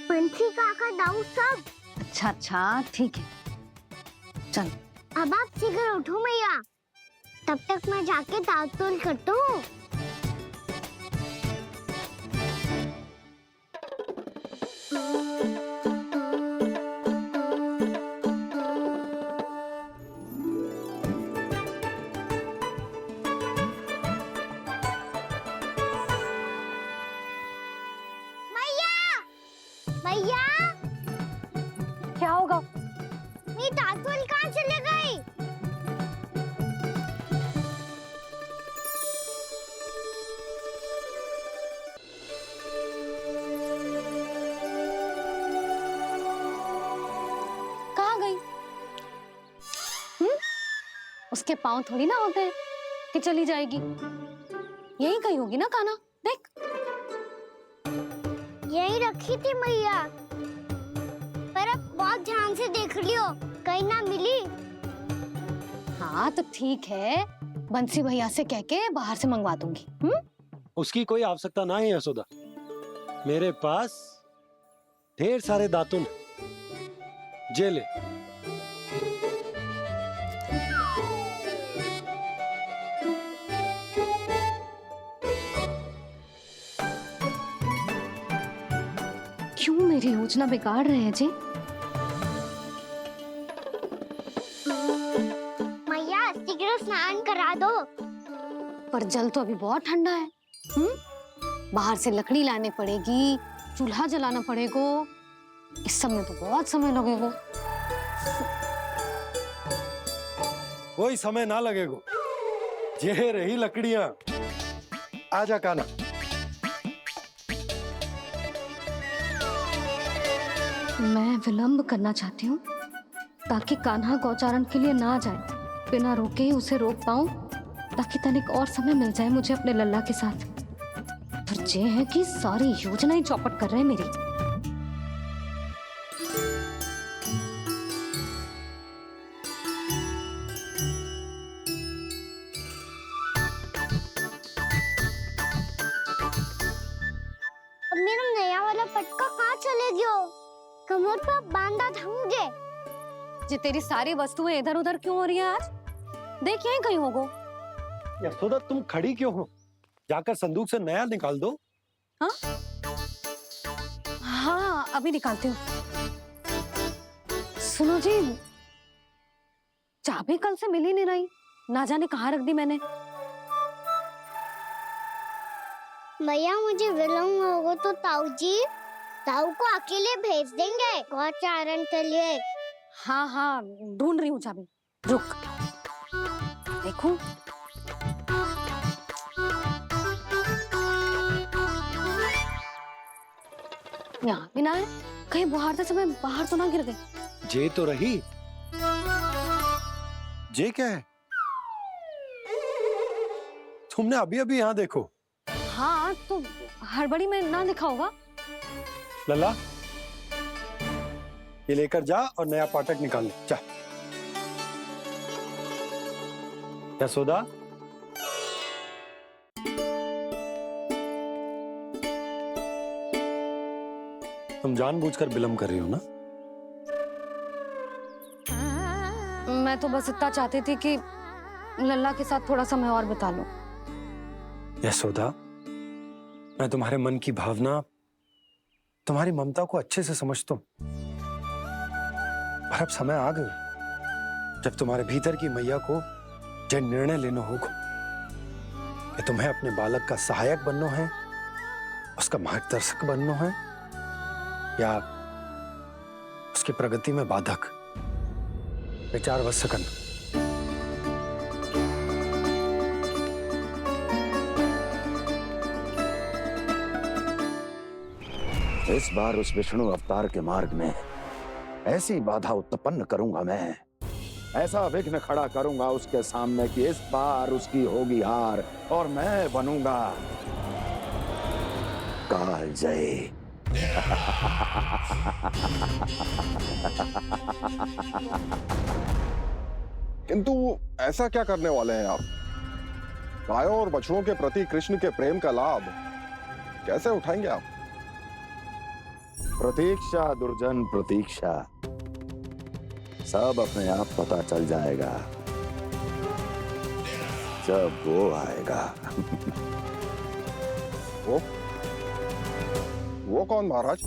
पंछी, काका, दाऊ सब। अच्छा अच्छा ठीक है, चल। अब आप शीघ्र उठो मैया, तब तक मैं जाके ताल-तोल करता हूँ। मैया, क्या होगा? मेरी ताल-तोल कहाँ चले गई? कहाँ गई? उसके पाँव थोड़ी ना होते हैं कि चली जाएगी। यही कहीं होगी ना कान्हा, देख। यही रखी थी मैया, पर अब बहुत ध्यान से देख लियो, कहीं ना मिली। हाँ तो ठीक है, बंसी भैया से कह के बाहर से मंगवा दूंगी। उसकी कोई आवश्यकता ना है यशोदा, मेरे पास ढेर सारे दातुन जे ले। क्यों मेरी योजना बिगाड़ रहे हैं जी? मैया शीघ्र स्नान करा दो। पर जल तो अभी बहुत ठंडा है। बाहर से लकड़ी लाने पड़ेगी, चूल्हा जलाना पड़ेगा, इस सब में तो बहुत समय लगेगा। कोई समय ना लगेगा, ये रही लकड़ियां। आजा कान्हा। मैं विलंब करना चाहती हूँ ताकि कान्हा गौचारण के लिए ना जाए, बिना रोके ही उसे रोक पाऊं, ताकि तनिक और समय मिल जाए मुझे अपने लल्ला के साथ। पर ये है कि सारी योजना ही चौपट कर रहे हैं मेरी। अब मेरा नया वाला पटका कहाँ चले गयो? कमर पर बांधा था मुझे। जे तेरी सारी वस्तुएं इधर उधर क्यों हो रही है आज? देख यहीं कहीं होगो। यशोदा तुम खड़ी क्यों हो? जाकर संदूक से नया निकाल दो। हाँ हाँ अभी निकालती हूँ। सुनो जी, चाबी कल से मिल ही नहीं रही, ना जाने कहाँ रख दी मैंने। मैया मुझे विलम्ब होगा तो ताऊ को अकेले भेज देंगे गौचारण के लिए। हाँ हाँ ढूंढ रही हूँ चाबी, रुक। देखूं। यहाँ भी ना है, कहीं बुहारते समय बाहर तो ना गिर गई। जे तो रही। जे क्या है? तुमने अभी अभी यहाँ देखो। हाँ तो हड़बड़ी में ना लिखा होगा। लल्ला ये लेकर जा और नया पाठक निकाल ले जा। यशोदा तुम जानबूझकर विलम्ब कर रही हो ना? मैं तो बस इतना चाहती थी कि लल्ला के साथ थोड़ा समय और बिता लूं। यशोदा मैं तुम्हारे मन की भावना, तुम्हारी ममता को अच्छे से समझता हूं, पर अब समय आ गया जब तुम्हारे भीतर की मैया को यह निर्णय लेना होगा कि तुम्हें अपने बालक का सहायक बनना है, उसका मार्गदर्शक बनना है, या उसकी प्रगति में बाधक। विचार अवश्य करना। इस बार उस विष्णु अवतार के मार्ग में ऐसी बाधा उत्पन्न करूंगा मैं, ऐसा विघ्न खड़ा करूंगा उसके सामने कि इस बार उसकी होगी हार और मैं बनूंगा कालजयी। किंतु ऐसा क्या करने वाले हैं आप? गायों और बछड़ों के प्रति कृष्ण के प्रेम का लाभ कैसे उठाएंगे आप? प्रतीक्षा दुर्जन प्रतीक्षा, सब अपने आप पता चल जाएगा जब वो आएगा। वो कौन महाराज?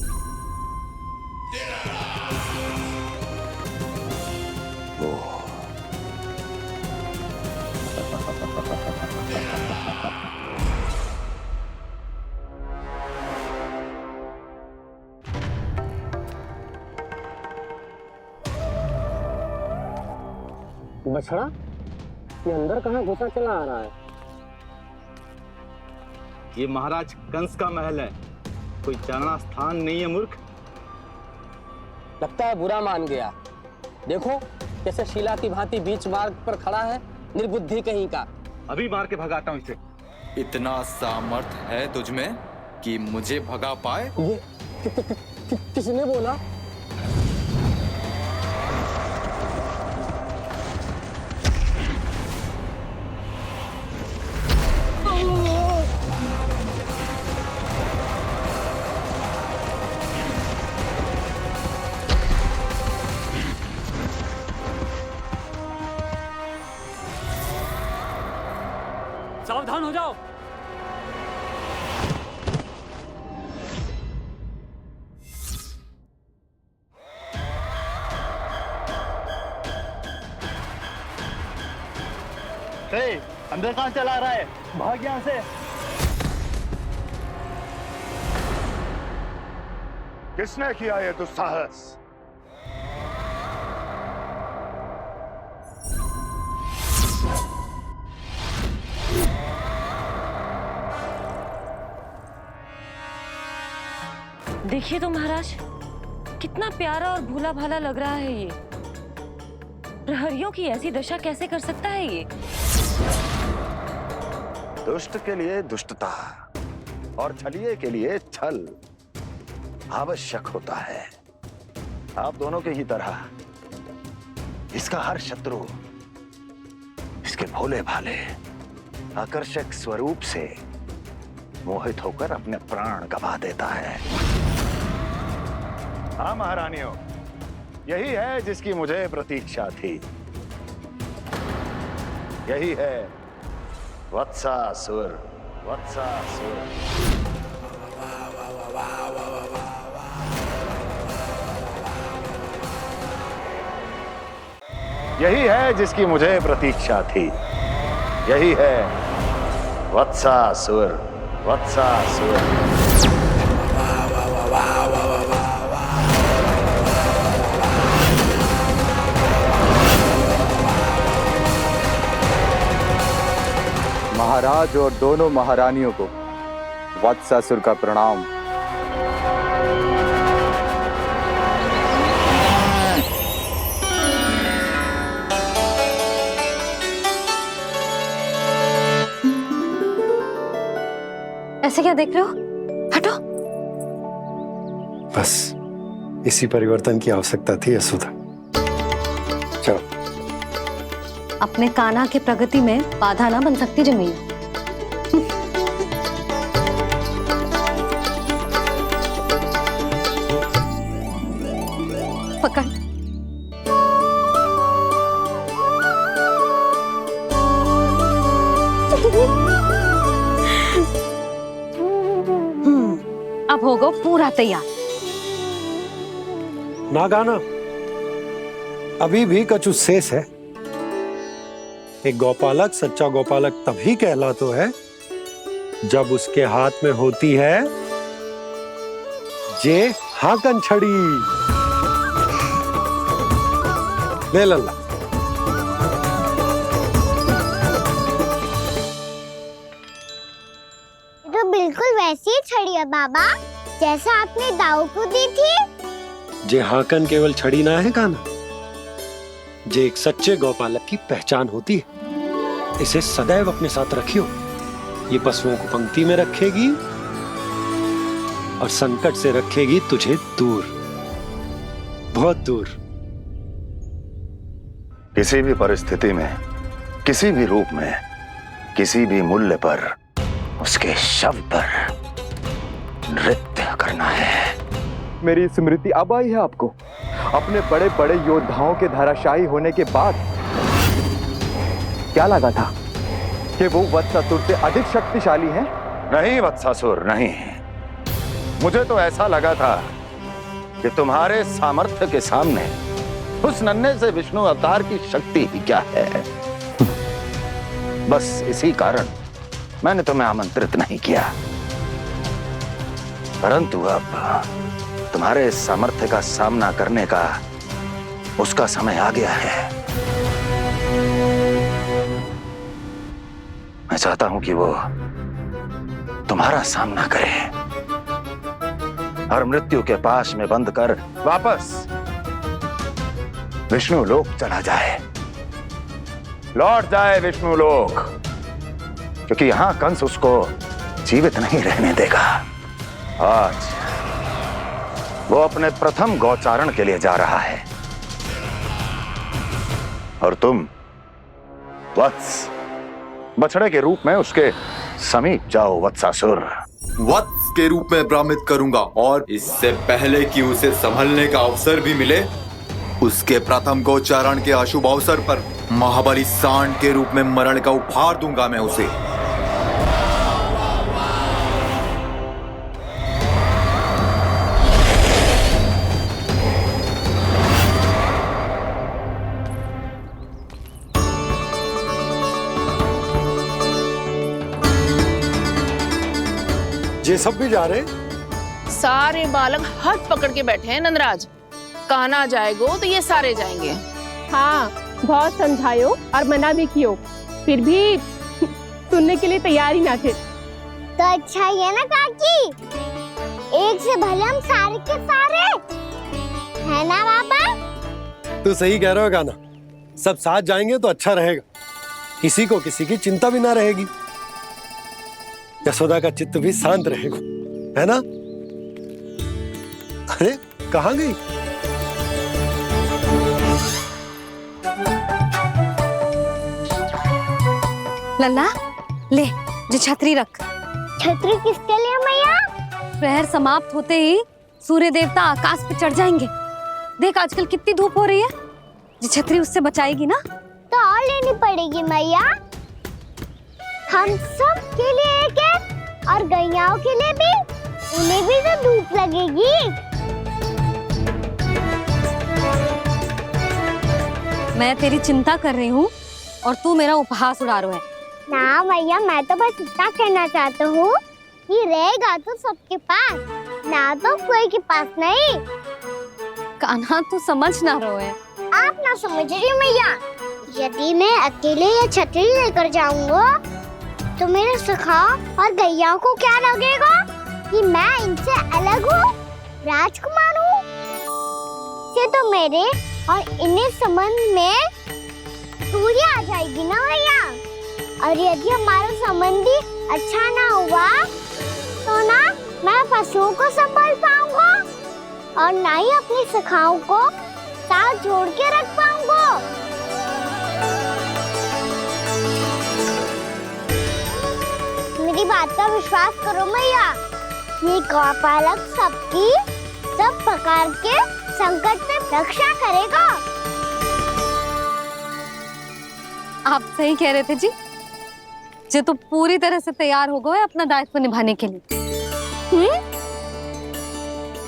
वो बछड़ा ये अंदर कहाँ घुसा चला आ रहा है? ये महाराज कंस का महल है, कोई चारणा स्थान नहीं है मूर्ख। लगता है बुरा मान गया। देखो कैसे शीला की भांति बीच मार्ग पर खड़ा है, निर्बुद्धि कहीं का। अभी मार के भगाता हूँ इसे। इतना सामर्थ है तुझमें कि मुझे भगा पाए? ये किसने बोला? सावधान हो जाओ। अंदर कहाँ चला रहा है? भाग यहाँ से। किसने किया ये दुस्साहस? देखिए तो महाराज, कितना प्यारा और भोला भाला लग रहा है ये। प्रहरियों की ऐसी दशा कैसे कर सकता है ये? दुष्ट के लिए दुष्टता और छलिए के लिए छल आवश्यक होता है। आप दोनों के ही तरह इसका हर शत्रु इसके भोले भाले आकर्षक स्वरूप से मोहित होकर अपने प्राण गंवा देता है। हाँ महारानियों, यही है जिसकी मुझे प्रतीक्षा थी। यही है वत्सासुर। वत्सासुर। यही है जिसकी मुझे प्रतीक्षा थी। यही है वत्सासुर। वत्सासुर। महाराज और दोनों महारानियों को वत्सासुर का प्रणाम। ऐसे क्या देख रहे हो? हटो। बस इसी परिवर्तन की आवश्यकता थी यशोदा। चलो। अपने कान्हा के प्रगति में बाधा ना बन सकती जमीन। पकड़। अब होगा पूरा तैयार। ना गाना, अभी भी कछु शेष है। एक गौपालक सच्चा गौपालक तभी कहलाता है जब उसके हाथ में होती है जे हाकन छड़ी। ले लल्ला। तो बिल्कुल वैसी ही छड़ी है बाबा, जैसा आपने दाऊ को दी थी। जे हाकन केवल छड़ी ना है कान्हा, जे एक सच्चे गौपालक की पहचान होती है। इसे सदैव अपने साथ रखियो। ये पशुओं को पंक्ति में रखेगी और संकट से रखेगी तुझे दूर, बहुत दूर। किसी भी परिस्थिति में, किसी भी रूप में, किसी भी मूल्य पर उसके शव पर नृत्य करना है। मेरी स्मृति अब आई है आपको? अपने बड़े बड़े योद्धाओं के धराशायी होने के बाद क्या लगा था कि वो वत्सासुर से अधिक शक्तिशाली हैं? नहीं वत्सासुर, नहीं। मुझे तो ऐसा लगा था कि तुम्हारे सामर्थ्य के सामने उस नन्हे से विष्णु अवतार की शक्ति ही क्या है। बस इसी कारण मैंने तुम्हें आमंत्रित नहीं किया। परंतु अब तुम्हारे सामर्थ्य का सामना करने का उसका समय आ गया है। मैं चाहता हूं कि वो तुम्हारा सामना करे और मृत्यु के पाश में बंद कर वापस विष्णु लोक चला जाए, लौट जाए विष्णु लोक, क्योंकि यहां कंस उसको जीवित नहीं रहने देगा। आज वो अपने प्रथम गौचारण के लिए जा रहा है और तुम वत्स बछड़े के रूप में उसके समीप जाओ वत्सासुर। वत्स के रूप में भ्रमित करूंगा और इससे पहले कि उसे संभलने का अवसर भी मिले, उसके प्रथम गोचारण के अशुभ अवसर पर महाबली सांड के रूप में मरण का उपहार दूंगा मैं उसे। ये सब भी जा रहे? सारे बालक हाथ पकड़ के बैठे हैं नंदराज। कान्हा जाएगो तो ये सारे जाएंगे। हाँ, बहुत समझायो और मना भी कियो, फिर भी सुनने के लिए तैयार ही ना थे। तो अच्छा ही है ना काकी, एक से भले हम सारे के सारे, है ना बाबा? तू सही कह रहा हो गाना, सब साथ जाएंगे तो अच्छा रहेगा, किसी को किसी की चिंता भी ना रहेगी, यशोदा का चित्त भी शांत रहेगा, है ना? अरे कहाँ गई? लल्ला ले, जो छतरी रख। छतरी किसके लिए मैया? प्रहर समाप्त होते ही सूर्य देवता आकाश पे चढ़ जाएंगे। देख आजकल कितनी धूप हो रही है, ये छतरी उससे बचाएगी ना। तो और लेनी पड़ेगी मैया, हम सब के लिए एक है और गैयाओं के लिए भी, उन्हें भी तो धूप लगेगी। मैं तेरी चिंता कर रही हूँ और तू मेरा उपहास उड़ा रहा है। ना भैया, मैं तो बस इतना कहना चाहता हूँ कि रहेगा तो सबके पास, ना तो कोई के पास नहीं। कान्हा तू समझ ना रहो है। आप ना समझ रही मैया, यदि मैं अकेले ये छतरी लेकर जाऊंगा तो मेरे सखा और गैयाओं को क्या लगेगा कि मैं इनसे अलग हूँ, राजकुमार हूँ। ये तो मेरे और इन्हें संबंध में दूरी आ जाएगी ना भैया। और यदि हमारा संबंध ही अच्छा ना हुआ तो ना मैं पशुओं को संभाल पाऊंगा और ना ही अपनी सखाओं को साथ जोड़ के रख पाऊंगा। मेरी बात का विश्वास करो मैया, ये गौपालक सबकी सब प्रकार के संकट से रक्षा करेगा। आप सही कह रहे थे जी, जे तो पूरी तरह से तैयार हो गए अपना दायित्व निभाने के लिए।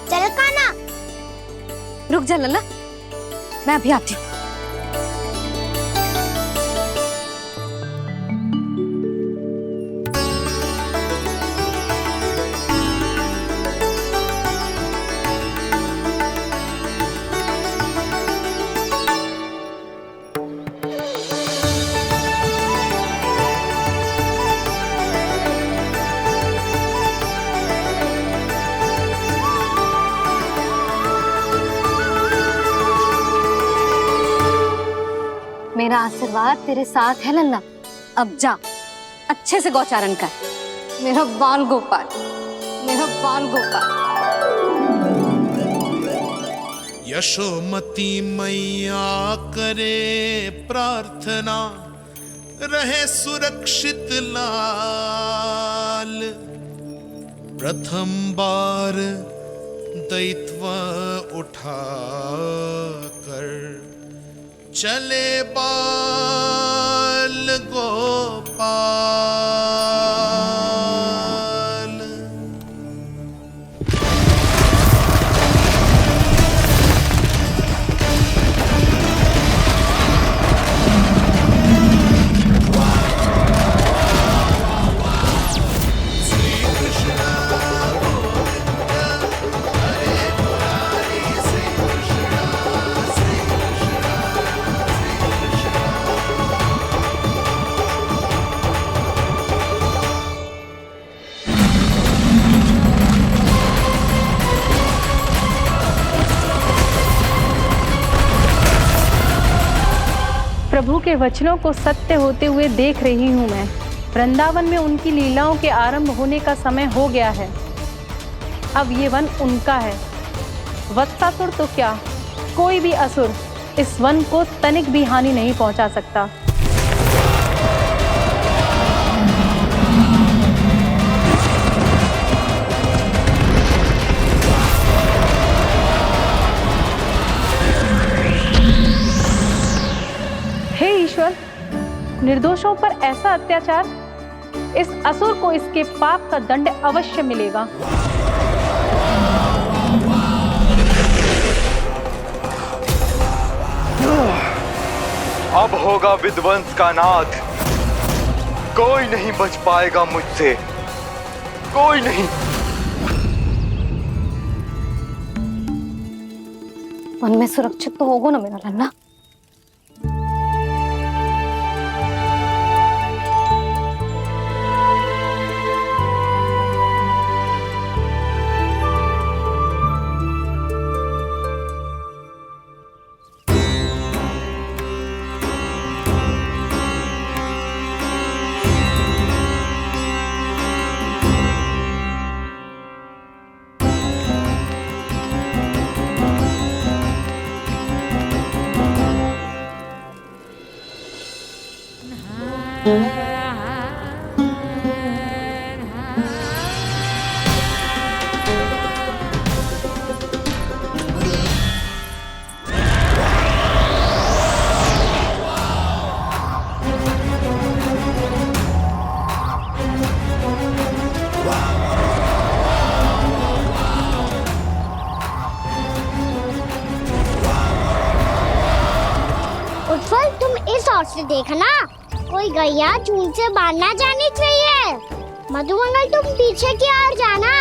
चल कान्हा, रुक जा लल्ला, मैं अभी आती हूँ। मेरा आशीर्वाद तेरे साथ है लल्ला। अब जा, अच्छे से गौचारण कर। मेरा बाल गोपाल, मेरा बाल गोपाल। यशोमती मैया करे प्रार्थना, रहे सुरक्षित लाल। प्रथम बार दैत्व उठा कर चले बाल गोपाल। प्रभु के वचनों को सत्य होते हुए देख रही हूँ मैं। वृंदावन में उनकी लीलाओं के आरंभ होने का समय हो गया है। अब ये वन उनका है। वत्सासुर तो क्या, कोई भी असुर इस वन को तनिक भी हानि नहीं पहुंचा सकता। हे ईश्वर, निर्दोषों पर ऐसा अत्याचार, इस असुर को इसके पाप का दंड अवश्य मिलेगा। अब होगा विध्वंस का नाद। कोई नहीं बच पाएगा मुझसे, कोई नहीं। वन में सुरक्षित तो होगा ना मेरा लल्ला। देखना, कोई गैया चून से बाहर ना जानी चाहिए। मधुमंगल तुम पीछे की ओर जाना,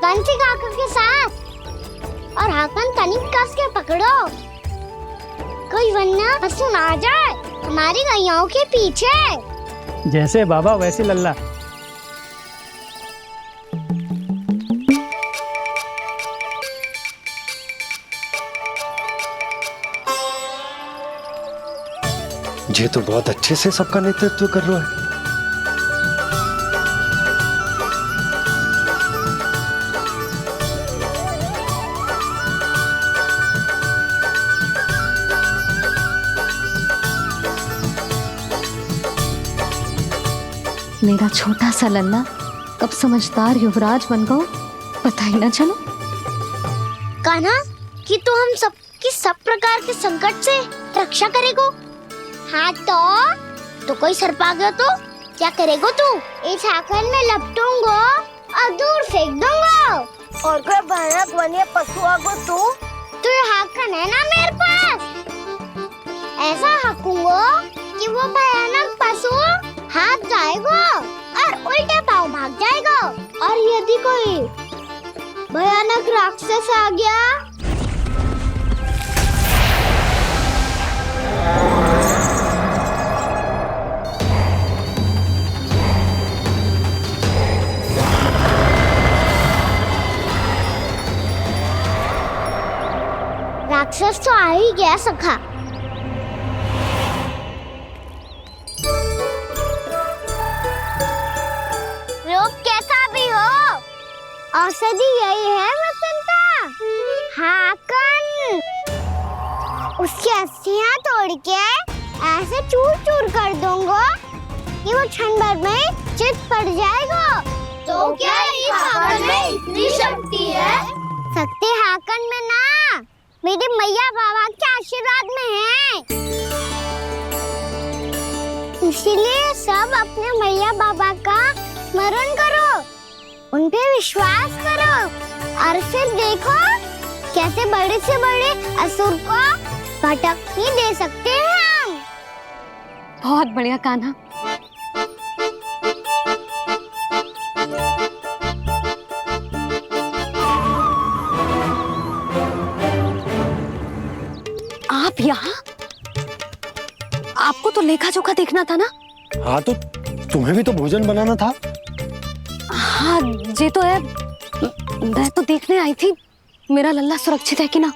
कंसी काका के साथ, और हाकन तनिक कस के पकड़ो, कोई वरना पशु ना जाए हमारी गैयाओं के पीछे। जैसे बाबा वैसे लल्ला। ये तो बहुत अच्छे से सबका नेतृत्व कर रहा है। मेरा छोटा सा लल्ला कब समझदार युवराज बन गो पता ही ना चलो। कान्हा, कि तू हम सब की सब प्रकार के संकट से रक्षा करेगो। हाँ तो कोई सर्प आ गया तो क्या करेगो तू? इस हाकन में लपटूंगा और दूर फेंक दूंगा। और कोई भयानक वन्य पशु आगो तो ये हाकन है ना मेरे पास, ऐसा हाकूंगा कि वो भयानक पशु हाथ जाएगा और उल्टे पांव भाग जाएगा। और यदि कोई भयानक राक्षस आ गया राक्षस तो आ ही गया सखा। लोग कैसा भी हो, औषधि यही है वसंता। हाकन उसकी अस्थियां तोड़ के ऐसे चूर चूर कर दूंगा कि वो क्षण भर में चित पड़ जाएगा। तो क्या इस हाकन में इतनी शक्ति है? शक्ति हाकन में ना, मेरी मैया बाबा के आशीर्वाद में है। इसीलिए सब अपने मैया बाबा का स्मरण करो, उन पे विश्वास करो, और फिर देखो कैसे बड़े से बड़े असुर को भटक ही दे सकते हैं हम। बहुत बढ़िया कान्हा। आप यहाँ? आपको तो लेखा जोखा देखना था ना? हाँ तो तुम्हें भी तो भोजन बनाना था। हाँ ये तो है, मैं तो देखने आई थी मेरा लल्ला सुरक्षित है कि ना।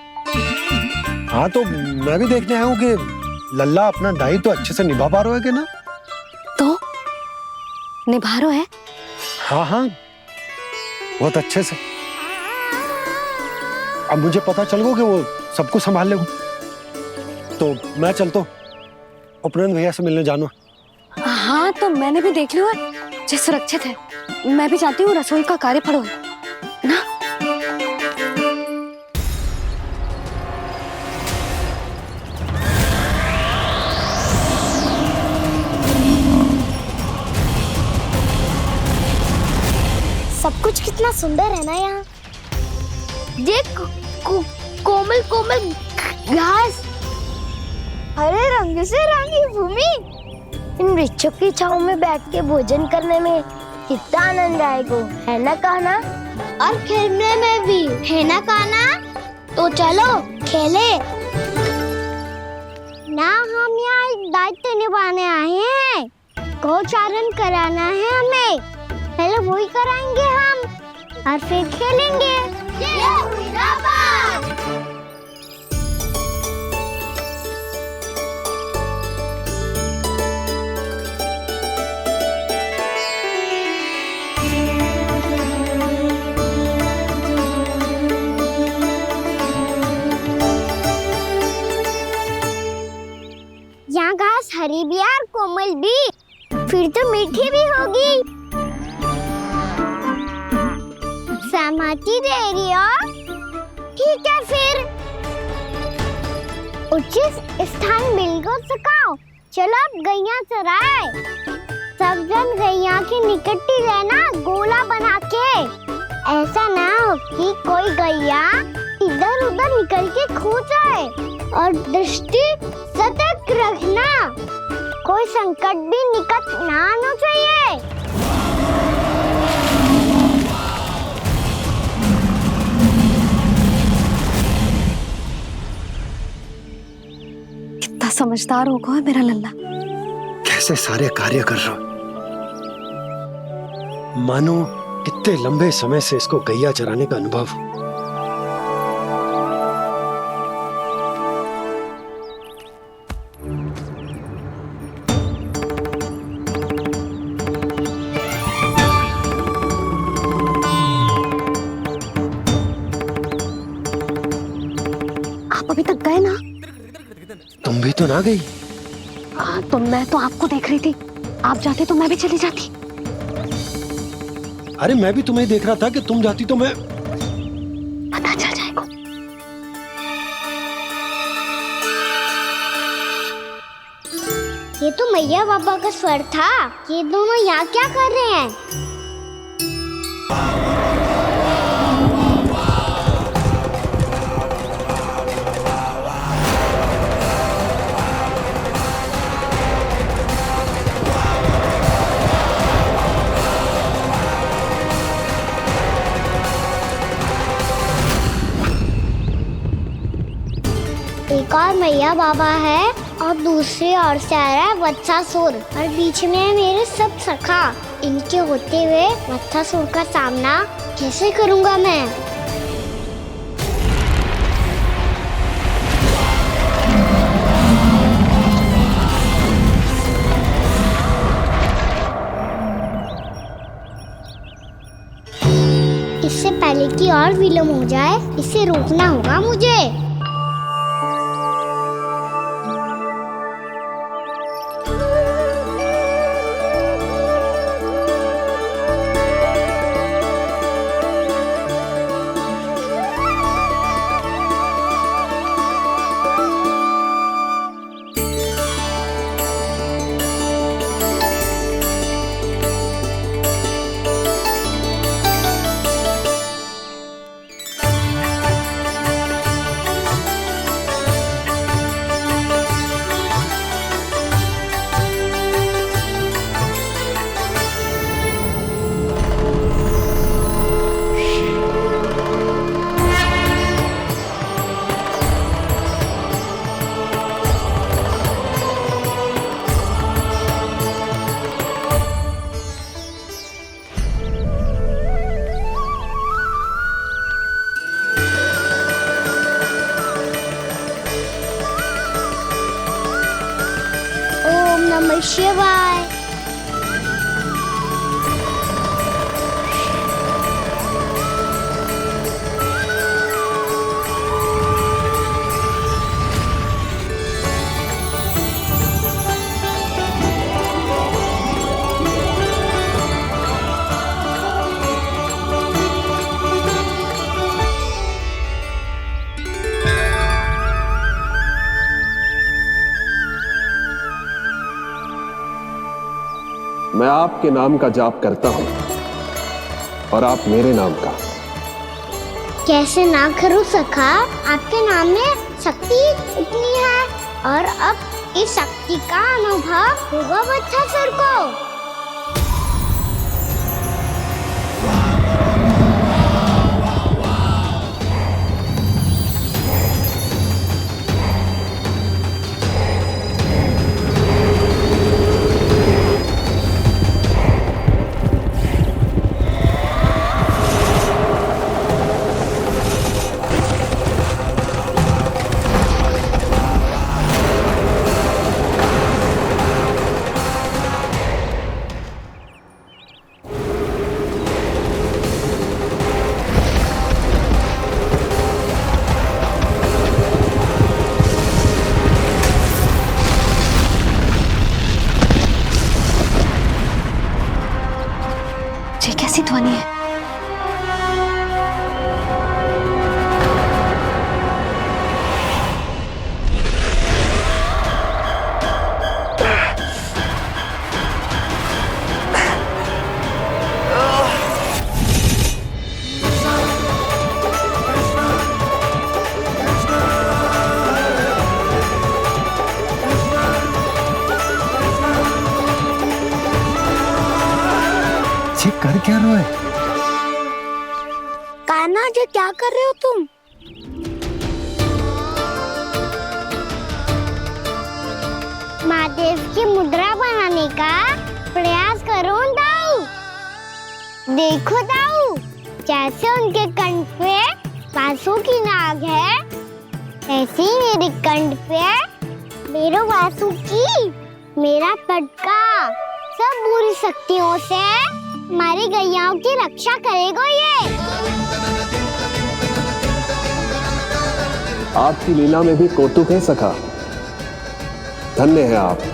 हाँ तो मैं भी देखने आया हूँ कि लल्ला अपना दायित्व तो अच्छे से निभा पा रहा है कि ना। तो निभा रहा है? हाँ हाँ बहुत अच्छे से। अब मुझे पता चल गया कि वो सबको संभाल लेगा, तो मैं चलता हूँ, उपनंद भैया से मिलने जाना। हाँ तो मैंने भी देख लिया जो सुरक्षित है। मैं भी चाहती हूँ रसोई का कार्य पड़ो ना। सब कुछ कितना सुंदर है ना यहाँ। देख कोमल कोमल घास, हरे रंग से रंगी भूमि, इन वृक्षों की छांव में बैठ के भोजन करने में कितना आनंद आएगा, है ना कान्हा? और खेलने में भी, है ना कान्हा? तो चलो खेले ना। हम यहाँ एक दायित्व निभाने आए हैं, गोचारण कराना है हमें। पहले वही कराएंगे हम और फिर खेलेंगे। यहाँ घास हरी भी और कोमल भी, फिर तो मीठी भी होगी। सहमति दे रही हो? ठीक है फिर उचित स्थान बिल्कुल सुखाओ। चलो अब गैया चराए। सब जन गैया के निकट ही रहना, गोला बना के। ऐसा ना हो कि कोई गैया इधर उधर निकल के खो जाए। और दृष्टि सतर्क रखना, कोई संकट भी निकट ना आना चाहिए। कितना समझदार होगा है मेरा लल्ला। कैसे सारे कार्य कर रहा हूं, मानो कितने लंबे समय से इसको गैया चराने का अनुभव हो। आप अभी तक गए ना? तुम भी तो ना गई। तो मैं तो आपको देख रही थी, आप जाते तो मैं भी चली जाती। अरे मैं भी तुम्हें देख रहा था कि तुम जाती तो मैं। पता चल जाएगा। ये तो मैया बाबा का स्वर था। ये दोनों यहाँ क्या कर रहे हैं? एक और मैया बाबा है और दूसरी ओर से आ रहा है वत्सासुर और बीच में है मेरे सब सखा। इनके होते हुए वत्सासुर का सामना कैसे करूंगा मैं? इससे पहले कि और विलम्ब हो जाए, इसे रोकना होगा मुझे। ओम नमः शिवाय। मैं आपके नाम का जाप करता हूं और आप मेरे नाम का। कैसे ना करूं सखा, आपके नाम में शक्ति इतनी है और अब इस शक्ति का अनुभव होगा वत्सासुर को। कान्हा जी क्या कर रहे हो तुम? महादेव की मुद्रा बनाने का प्रयास करो दाऊ। देखो दाऊ, जैसे उनके कंठ पे वासु की नाग है, ऐसे ही मेरे कंठ पे मेरो वासु की मेरा पटका सब बुरी शक्तियों से हमारी गैयाओं की रक्षा करेगा ये। आपकी लीला में भी कौतुक है सखा, धन्य है आप।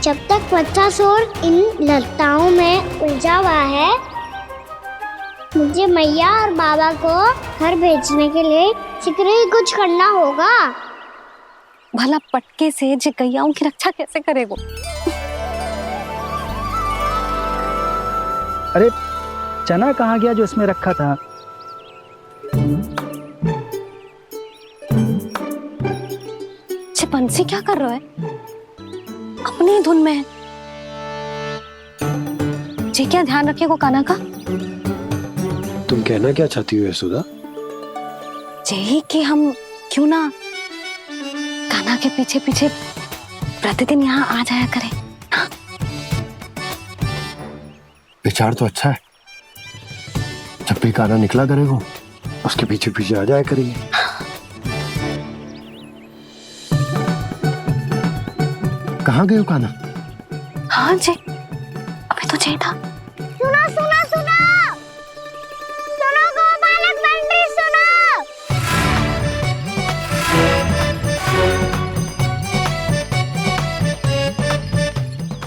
जब तक वत्सासुर इन लताओं में उलझा हुआ है, मुझे मैया और बाबा को घर भेजने के लिए शीघ्र ही कुछ करना होगा। भला पटके से जे गैयाओं की रक्षा कैसे करेगो? अरे चना कहाँ गया जो इसमें रखा था? बंसी क्या कर रहा है? अपनी धुन में है। जी क्या ध्यान रखिएगा कान्हा का। तुम कहना क्या चाहती हो यशोदा? यही कि हम क्यों ना कान्हा के पीछे पीछे प्रतिदिन यहाँ आ जाया करें। हाँ? विचार तो अच्छा है। जब भी कान्हा निकला करेगा उसके पीछे पीछे आ जाया करेंगे। कहाँ गए हो कान्हा? हाँ जी, अभी तो चाहिए था। सुनो सुनो सुनो सुनो गोपालक बंटी सुनो।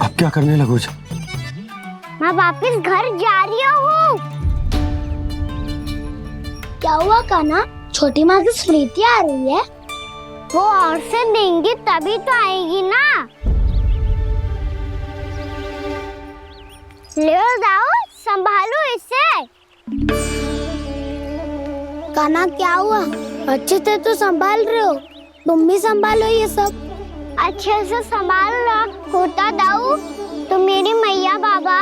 अब क्या करने लगो? मैं वापस घर जा रही हूँ। क्या हुआ कान्हा? छोटी माँ की स्मृति आ रही है। वो और से देंगी तभी तो आएगी ना। ले जाओ, संभालो इसे। कान्हा क्या हुआ? अच्छे से तो संभाल रहे हो, तुम भी संभालो ये सब। अच्छे से संभाल रहा होता दाऊ तो मेरी मैया बाबा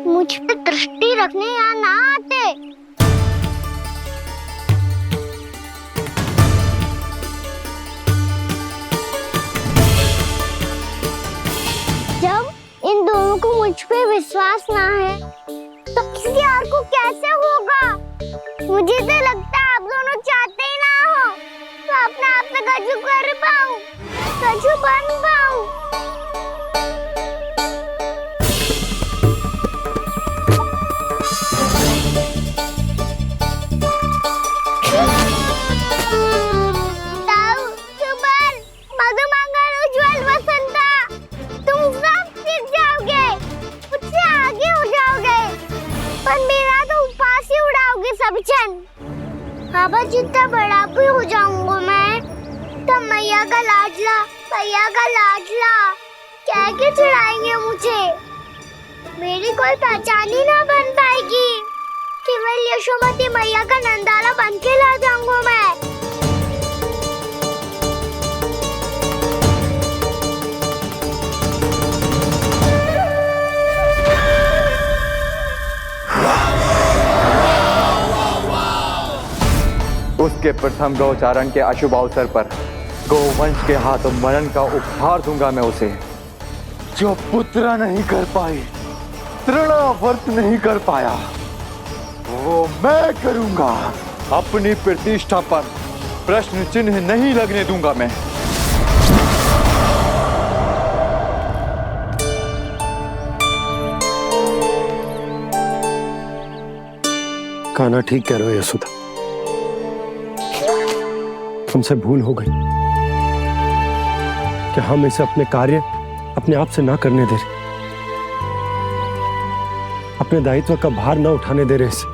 मुझ पे दृष्टि रखने यहाँ ना आते। जब इन दोनों को मुझ पे विश्वास ना है तो किसी और को कैसे होगा? मुझे तो लगता है आप दोनों चाहते ही ना हो तो अपने आप से गजू कर पाऊं, गजू बन पाऊं। बाबा जितना बड़ा भी हो जाऊंगा मैं तो मैया का लाडला क्या के चढ़ाएंगे मुझे। मेरी कोई पहचान ही ना बन पाएगी। केवल यशोमती मैया का नंदाला बन के ला जाऊंगा मैं। उसके प्रथम गौचारण के अशुभ अवसर पर गोवंश के हाथों मरण का उपहार दूंगा मैं उसे। जो पुत्र नहीं कर पाई, तृणावर्त नहीं कर पाया, वो मैं करूंगा। अपनी प्रतिष्ठा पर प्रश्न चिन्ह नहीं लगने दूंगा मैं। कान्हा ठीक कह रहे हो यशोदा, हमसे भूल हो गई कि हम इसे अपने कार्य अपने आप से ना करने दे रहे, अपने दायित्व का भार ना उठाने दे रहे इसे।